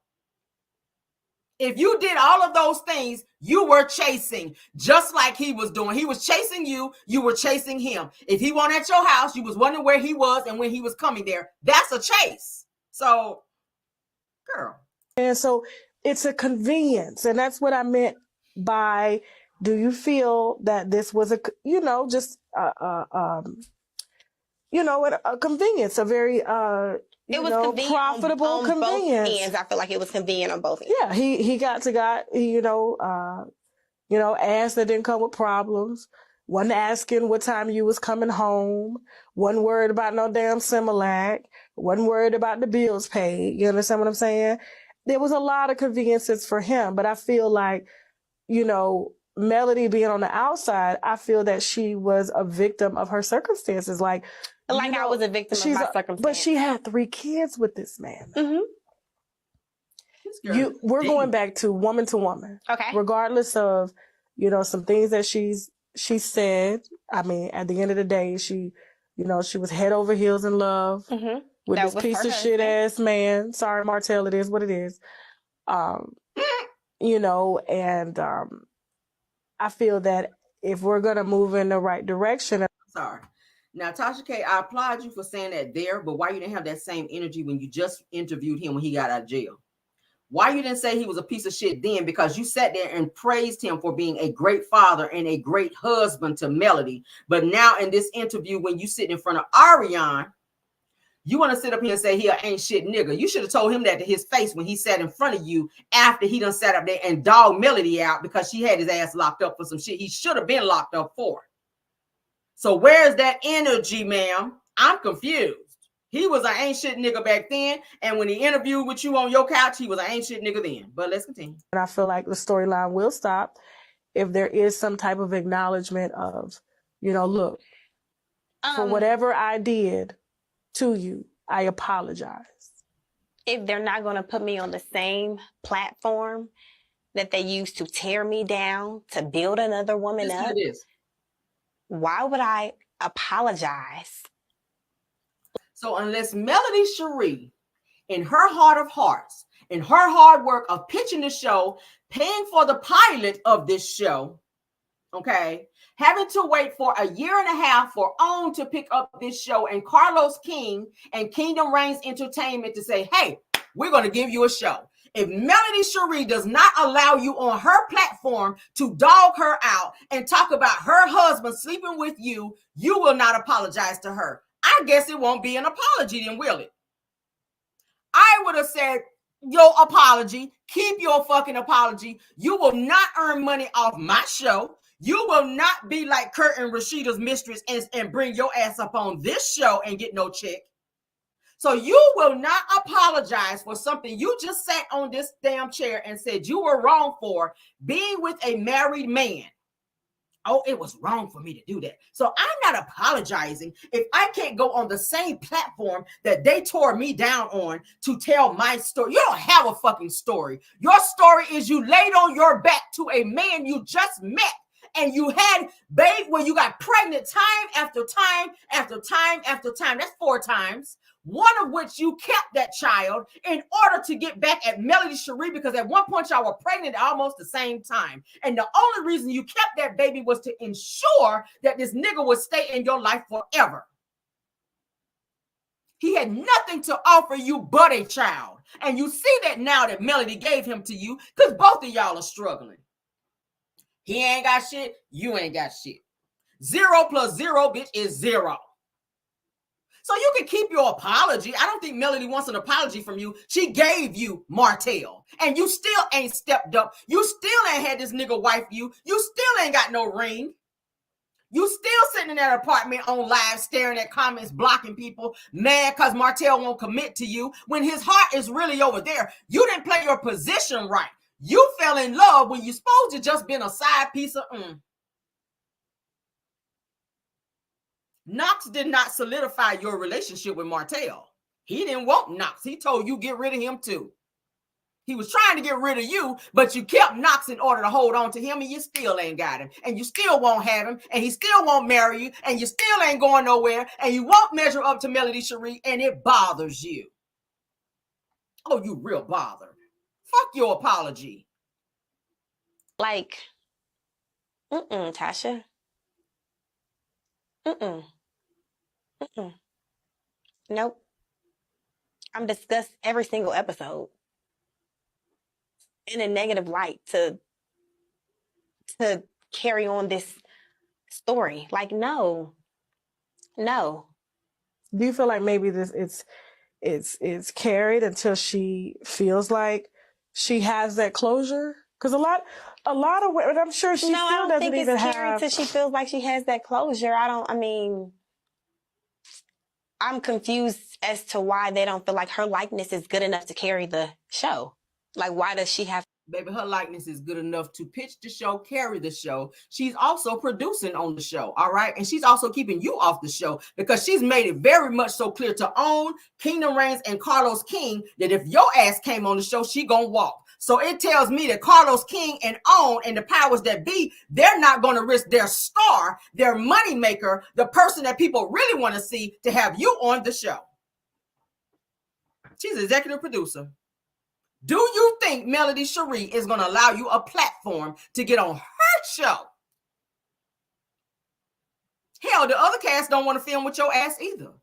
A: If you did all of those things, you were chasing, just like he was doing. He was chasing you. You were chasing him. If he wasn't at your house, you was wondering where he was and when he was coming there. That's a chase. So, girl.
C: And so it's a convenience. And that's what I meant by, do you feel that this was a convenience, a very, profitable
B: on
C: convenience.
B: Both ends. I feel like it was convenient on both ends.
C: Yeah, he got asked that didn't come with problems. Wasn't asking what time you was coming home. Wasn't worried about no damn Similac. Wasn't worried about the bills paid. You understand what I'm saying? There was a lot of conveniences for him, but I feel like, Melody being on the outside, I feel that she was a victim of her circumstances. I
B: was a victim of my circumstances.
C: But she had 3 kids with this man.
B: Mm-hmm.
C: We're going back to woman.
B: Okay.
C: Regardless of, some things that she said. I mean, at the end of the day, she was head over heels in love with this piece of shit ass man. Sorry, Martell, it is what it is. I feel that if we're going to move in the right direction.
A: Sorry. Now, Tasha K, I applaud you for saying that there, but why you didn't have that same energy when you just interviewed him when he got out of jail? Why you didn't say he was a piece of shit then? Because you sat there and praised him for being a great father and a great husband to Melody. But now in this interview, when you sit in front of Arionne, you want to sit up here and say he ain't shit nigga. You should have told him that to his face when he sat in front of you after he done sat up there and dogged Melody out because she had his ass locked up for some shit he should have been locked up for. So where's that energy, ma'am? I'm confused. He was an ain't shit nigga back then, and when he interviewed with you on your couch, he was an ain't shit nigga then. But let's continue.
C: And I feel like the storyline will stop if there is some type of acknowledgement of, look, for whatever I did to you, I apologize.
B: If they're not going to put me on the same platform that they used to tear me down to build another woman up, why would I apologize?
A: So unless Melody Cherie, in her heart of hearts, in her hard work of pitching the show, paying for the pilot of this show, okay, having to wait for a year and a half for OWN to pick up this show and Carlos King and Kingdom Reigns Entertainment to say, hey, we're going to give you a show. If Melody Cherie does not allow you on her platform to dog her out and talk about her husband sleeping with you, you will not apologize to her. I guess it won't be an apology then, will it? I would have said, your apology, keep your fucking apology. You will not earn money off my show. You will not be like Kurt and Rashida's mistress and bring your ass up on this show and get no check. So you will not apologize for something you just sat on this damn chair and said you were wrong for, being with a married man. Oh, it was wrong for me to do that. So I'm not apologizing if I can't go on the same platform that they tore me down on to tell my story. You don't have a fucking story. Your story is you laid on your back to a man you just met and you had babe where you got pregnant time after time after time after time. That's 4 times. One of which you kept that child in order to get back at Melody Cherie, because at one point y'all were pregnant at almost the same time. And the only reason you kept that baby was to ensure that this nigga would stay in your life forever. He had nothing to offer you but a child. And you see that now that Melody gave him to you, because both of y'all are struggling. He ain't got shit, you ain't got shit. 0 plus 0, bitch, is 0. So you can keep your apology. I don't think Melody wants an apology from you. She gave you Martell, and you still ain't stepped up. You still ain't had this nigga wife you. You still ain't got no ring. You still sitting in that apartment on live, staring at comments, blocking people, mad because Martell won't commit to you when his heart is really over there. You didn't play your position right. You fell in love when you're supposed to just been a side piece of Knox did not solidify your relationship with Martell. He didn't want Knox. He told you get rid of him too. He was trying to get rid of you, but you kept Knox in order to hold on to him, and you still ain't got him. And you still won't have him, and he still won't marry you, and you still ain't going nowhere, and you won't measure up to Melody Cherie, and it bothers you. Oh, you real bothered. Fuck your apology.
B: Like, Tasha. Nope. I'm discussed every single episode in a negative light to carry on this story. Like, no.
C: Do you feel like maybe it's carried until she feels like she has that closure? Because a lot of women, I'm sure she still doesn't even have.
B: I don't think it's carried till she feels like she has that closure. I'm confused as to why they don't feel like her likeness is good enough to carry the show. Like, why does she have?
A: Baby, her likeness is good enough to pitch the show, carry the show. She's also producing on the show, all right? And she's also keeping you off the show because she's made it very much so clear to OWN, Kingdom Reigns, and Carlos King that if your ass came on the show, she gonna walk. So it tells me that Carlos King and OWN and the powers that be, they're not going to risk their star, their money maker, the person that people really want to see, to have you on the show. She's executive producer. Do you think Melody Cherie is going to allow you a platform to get on her show? Hell, the other cast don't want to film with your ass either.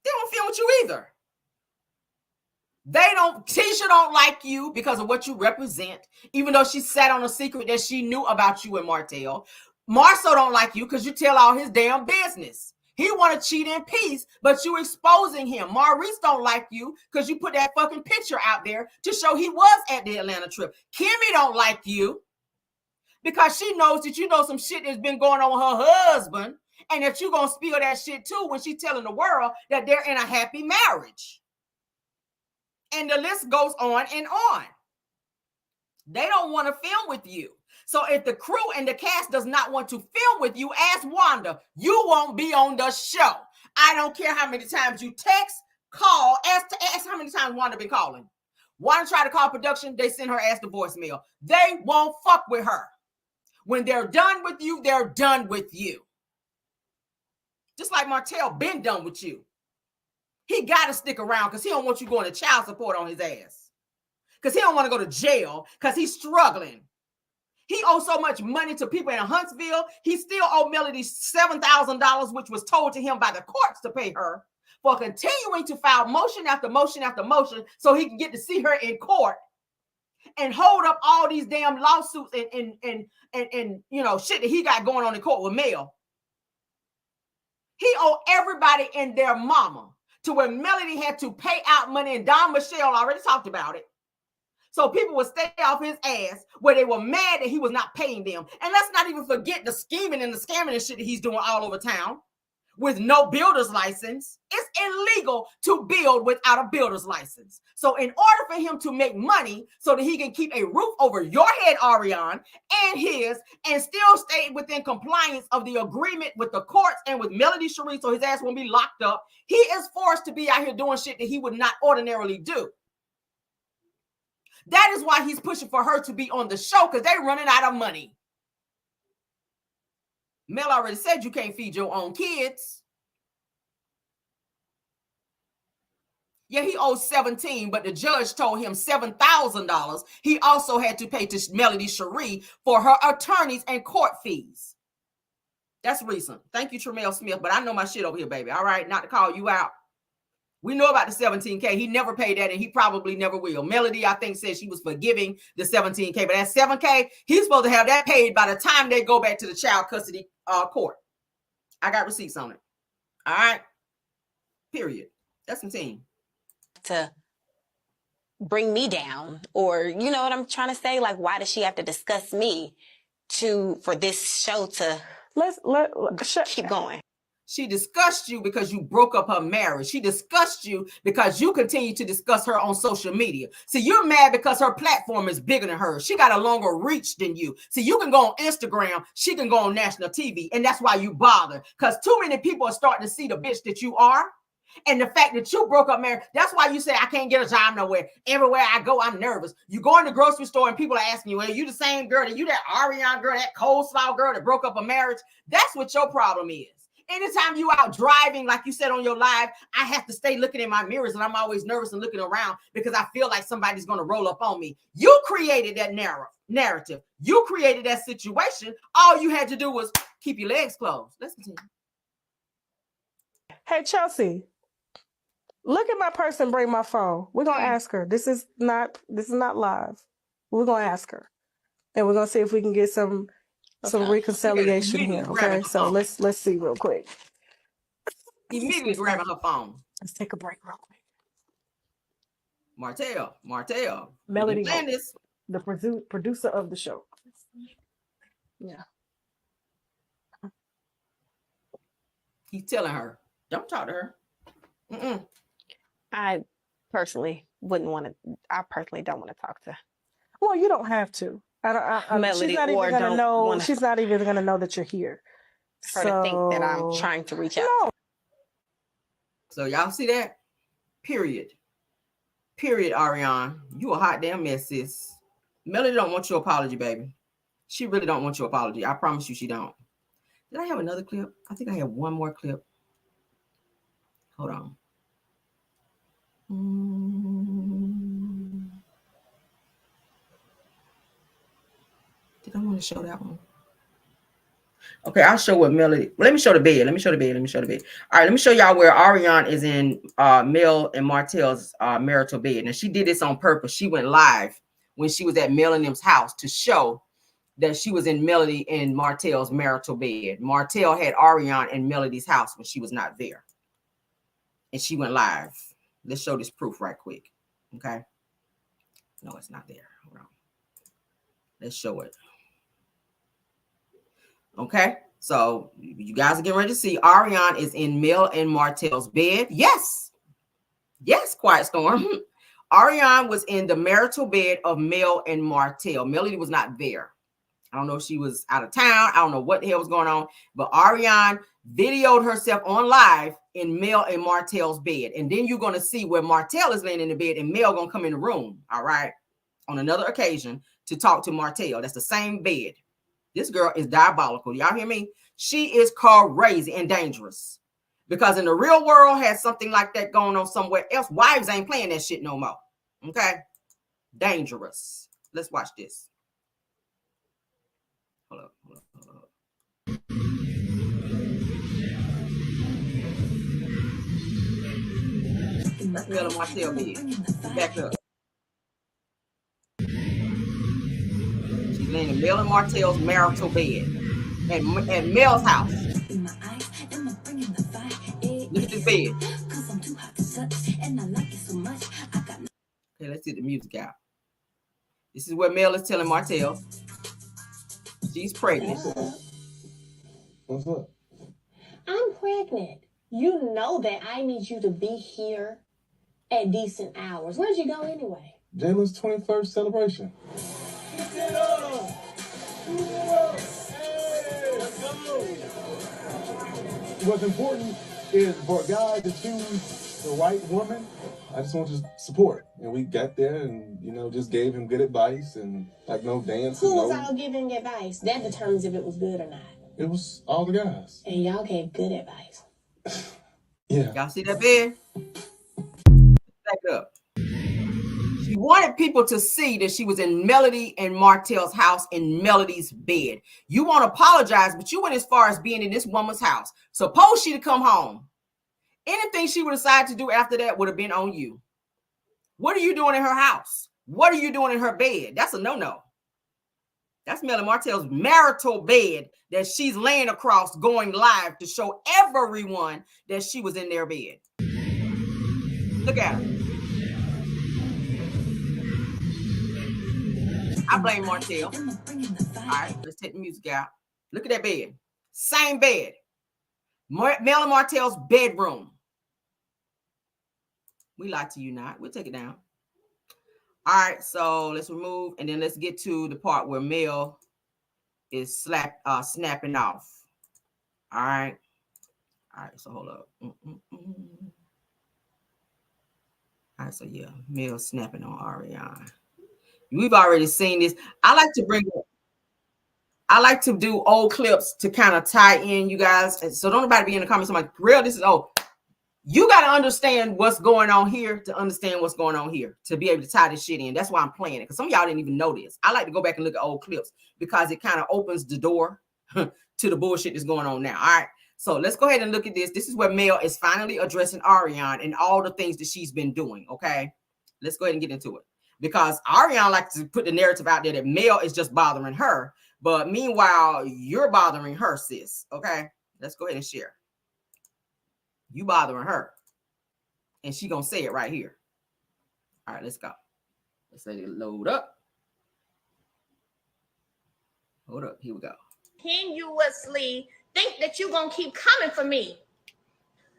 A: They don't film with you either. Tisha don't like you because of what you represent, even though she sat on a secret that she knew about you and Martell. Marceau don't like you because you tell all his damn business. He want to cheat in peace, but you exposing him. Maurice don't like you because you put that fucking picture out there to show he was at the Atlanta trip. Kimmy don't like you. because she knows that you know some shit that's been going on with her husband, and that you're going to spill that shit too when she's telling the world that they're in a happy marriage. And the list goes on and on. They don't want to film with you. So if the crew and the cast does not want to film with you, ask Wanda. You won't be on the show. I don't care how many times you text, call, ask how many times Wanda been calling. Wanda tried to call production, they send her ass to voicemail. They won't fuck with her. When they're done with you, they're done with you. Just like Martell been done with you. He got to stick around because he don't want you going to child support on his ass. Because he don't want to go to jail because he's struggling. He owes so much money to people in Huntsville. He still owed Melody $7,000, which was told to him by the courts to pay her for continuing to file motion after motion after motion so he can get to see her in court and hold up all these damn lawsuits and you know shit that he got going on in court with Mel. He owed everybody and their mama to where Melody had to pay out money, and Don Michelle already talked about it. So people would stay off his ass where they were mad that he was not paying them. And let's not even forget the scheming and the scamming and shit that he's doing all over town with no builder's license. It's illegal to build without a builder's license. So in order for him to make money so that he can keep a roof over your head, Arionne, and his, and still stay within compliance of the agreement with the courts and with Melody Cherie so his ass won't be locked up, he is forced to be out here doing shit that he would not ordinarily do. That is why he's pushing for her to be on the show, because they're running out of money. Mel already said you can't feed your own kids. Yeah, he owes 17, but the judge told him $7,000. He also had to pay to Melody Cherie for her attorneys and court fees. That's recent. Thank you, Tremel Smith, but I know my shit over here, baby. All right, not to call you out. We know about the 17K. He never paid that, and he probably never will. Melody, I think, said she was forgiving the 17K, but that 7K, he's supposed to have that paid by the time they go back to the child custody court. I got receipts on it. All right. Period. That's 17.
B: To bring me down, or you know what I'm trying to say? Like, why does she have to discuss me for this show to keep going?
A: She discussed you because you broke up her marriage. She discussed you because you continue to discuss her on social media. So you're mad because her platform is bigger than hers. She got a longer reach than you. So you can go on Instagram. She can go on national TV. And that's why you bother. Because too many people are starting to see the bitch that you are. And the fact that you broke up marriage, that's why you say, I can't get a job nowhere. Everywhere I go, I'm nervous. You go in the grocery store and people are asking you, are you the same girl? Are you that Arionne girl, that coleslaw girl that broke up a marriage? That's what your problem is. Anytime you out driving, like you said on your live, I have to stay looking in my mirrors and I'm always nervous and looking around because I feel like somebody's going to roll up on me. You created that narrative. You created that situation. All you had to do was keep your legs closed. Let's continue.
C: Hey, Chelsea, look at my purse and bring my phone. We're going to ask her. This is not live. We're going to ask her. And we're going to see if we can get some reconciliation here. Okay, so let's see real quick.
A: Immediately grabbing her phone.
C: Let's take a break real quick.
A: Martell.
C: Melody, the producer of the show. Yeah.
A: He's telling her, don't talk to her.
B: I personally don't want to talk to her.
C: Well, you don't have to.
B: Melody,
C: she's not even gonna know. She's not even gonna know that you're here.
B: For to think that I'm trying to reach out.
C: No.
A: So y'all see that? Period, Arionne. You a hot damn mess, sis. Melody don't want your apology, baby. She really don't want your apology. I promise you she don't. Did I have another clip? I think I have one more clip. Hold on. Did I want to show that one? Okay, I'll show what Melody. Well, let me show the bed. All right, let me show y'all where Arionne is in Mel and Martell's marital bed. And she did this on purpose. She went live when she was at Mel and them's house to show that she was in Melody and Martell's marital bed. Martell had Arionne in Melody's house when she was not there. And she went live. Let's show this proof right quick. Okay. No, it's not there. Hold on. Let's show it. Okay, so you guys are getting ready to see Arionne is in Mel and Martell's bed. Yes, Quiet Storm. Arionne was in the marital bed of Mel and Martell. Melody was not there. I don't know if she was out of town. I don't know what the hell was going on, but Arionne videoed herself on live in Mel and Martell's bed. And then you're going to see where Martell is laying in the bed and Mel going to come in the room, all right, on another occasion to talk to Martell. That's the same bed. This girl is diabolical. Y'all hear me? She is crazy and dangerous. Because in the real world, has something like that going on somewhere else. Wives ain't playing that shit no more. Okay? Dangerous. Let's watch this. Hold up. That's Mel and Martell bed. Back up. She's laying in Mel and Martell's marital bed at Mel's house. Look at this bed. Okay, let's get the music out. This is where Mel is telling Martell she's pregnant.
E: What's up?
F: I'm pregnant. You know that I need you to be here at decent hours. Where'd you go anyway?
E: Jalen's 21st celebration. What's important is for a guy to choose the right woman. I just want to support. And we got there and, just gave him good advice and no dance.
F: Who was all giving advice? That determines if it was good or not.
E: It was all the guys.
F: And y'all gave good advice.
A: Yeah. Y'all see that bed? Back up. She wanted people to see that she was in Melody and Martell's house in Melody's bed. You want to apologize, but you went as far as being in this woman's house. Suppose she to come home. Anything she would decide to do after that would have been on you. What are you doing in her house? What are you doing in her bed? That's a no-no. That's Mel and Martell's marital bed that she's laying across going live to show everyone that she was in their bed. Look at her. I blame Martell. All right, let's take the music out. Look at that bed. Same bed. Mel and Martell's bedroom. We lie to you not. We'll take it down. All right, so let's remove, and then let's get to the part where Mel is snapping off. All right, so hold up. All right, so yeah, Mel snapping on Arionne. We've already seen this. I like to do old clips to kind of tie in, you guys. So don't nobody be in the comments. I'm like, real, this is old. You got to understand what's going on here to understand what's going on here to be able to tie this shit in. That's why I'm playing it, because some of y'all didn't even know this. I like to go back and look at old clips because it kind of opens the door to the bullshit that's going on now. All right, so let's go ahead and look at this. This is where Mel is finally addressing Arionne and all the things that she's been doing. Okay, let's go ahead and get into it, because Arionne likes to put the narrative out there that Mel is just bothering her, but meanwhile you're bothering her, sis. Okay, let's go ahead and share. You bothering her. And she gonna say it right here. All right, let's go. Let's let it load up. Hold up, here we go.
F: Continuously think that you're gonna keep coming for me.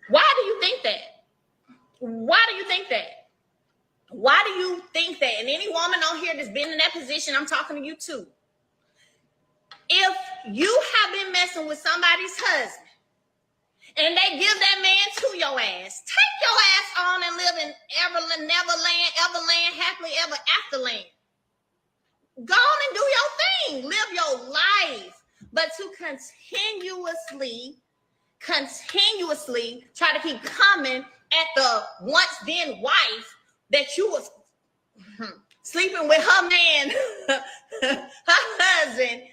F: Why do you think that? Why do you think that? Why do you think that? And any woman on here that's been in that position, I'm talking to you too. If you have been messing with somebody's husband, and they give that man to your ass, take your ass on and live in Everland, happily ever after land. Go on and do your thing. Live your life. But to continuously try to keep coming at the once then wife that you was sleeping with her man, her husband,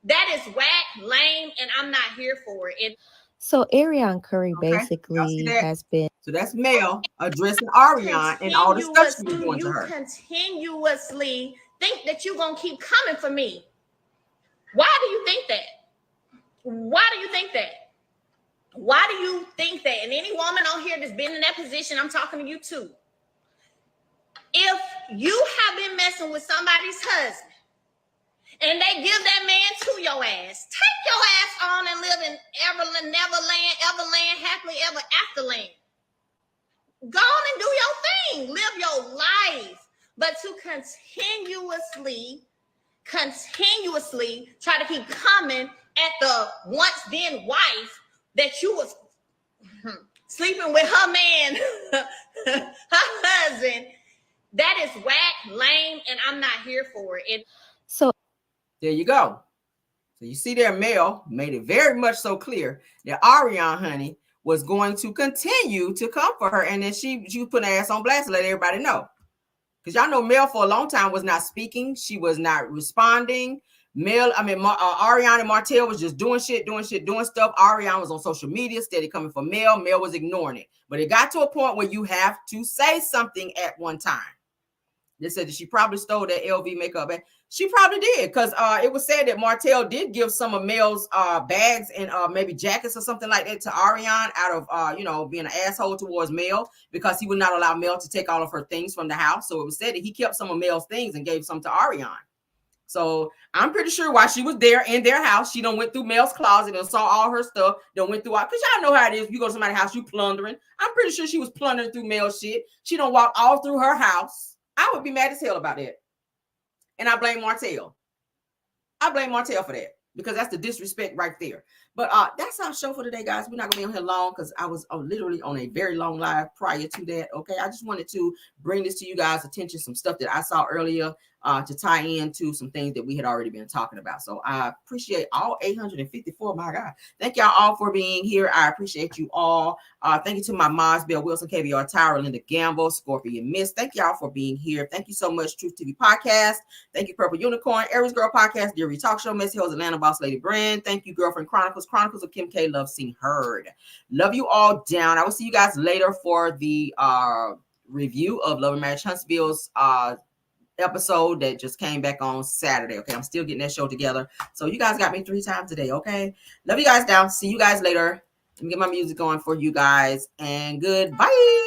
F: that is whack, lame, and I'm not here for it.
G: So Arionne Curry basically has been.
A: So that's Mel addressing Arionne and all the stuff she's doing to her.
F: Continuously think that you're going to keep coming for me. Why do you think that? Why do you think that? Why do you think that? And any woman on here that's been in that position, I'm talking to you too. If you have been messing with somebody's husband, and they give that man to your ass. Take your ass on and live in Everland, happily ever after land. Go on and do your thing. Live your life. But to continuously try to keep coming at the once then wife that you was sleeping with her man, her husband, that is whack, lame, and I'm not here for it.
G: So
A: there you go. So you see there, Mel made it very much so clear that Arionne, honey, was going to continue to come for her. And then she put her ass on blast to let everybody know. Because y'all know Mel for a long time was not speaking. She was not responding. Arionne and Martell was just doing stuff. Arionne was on social media, steady coming for Mel. Mel was ignoring it. But it got to a point where you have to say something at one time. They said that she probably stole that LV makeup. She probably did, because it was said that Martell did give some of Mel's bags and maybe jackets or something like that to Arionne out of being an asshole towards Mel, because he would not allow Mel to take all of her things from the house. So it was said that he kept some of Mel's things and gave some to Arionne. So I'm pretty sure while she was there in their house, she done went through Mel's closet and saw all her stuff. Done went through all, because y'all know how it is. You go to somebody's house, you plundering. I'm pretty sure she was plundering through Mel's shit. She done walked all through her house. I would be mad as hell about that. And I blame Martell. I blame Martell for that, because that's the disrespect right there. But that's our show for today, guys. We're not going to be on here long, because I was literally on a very long live prior to that. Okay, I just wanted to bring this to you guys' attention, some stuff that I saw earlier to tie into some things that we had already been talking about. So I appreciate all 854. My God. Thank y'all all for being here. I appreciate you all. Thank you to my moms, Bill Wilson, KBR Tyra, Linda Gamble, Scorpion Miss. Thank y'all for being here. Thank you so much, Truth TV Podcast. Thank you, Purple Unicorn, Aries Girl Podcast, Deary Talk Show, Messy Hoes, Atlanta Boss Lady Brand. Thank you, Girlfriend Chronicles of Kim K. Love Seen Heard. Love you all down. I will see you guys later for the review of Love and Marriage Huntsville's episode that just came back on Saturday. Okay, I'm still getting that show together. So you guys got me 3 times today. Okay, love you guys down. See you guys later. Let me get my music going for you guys, and goodbye.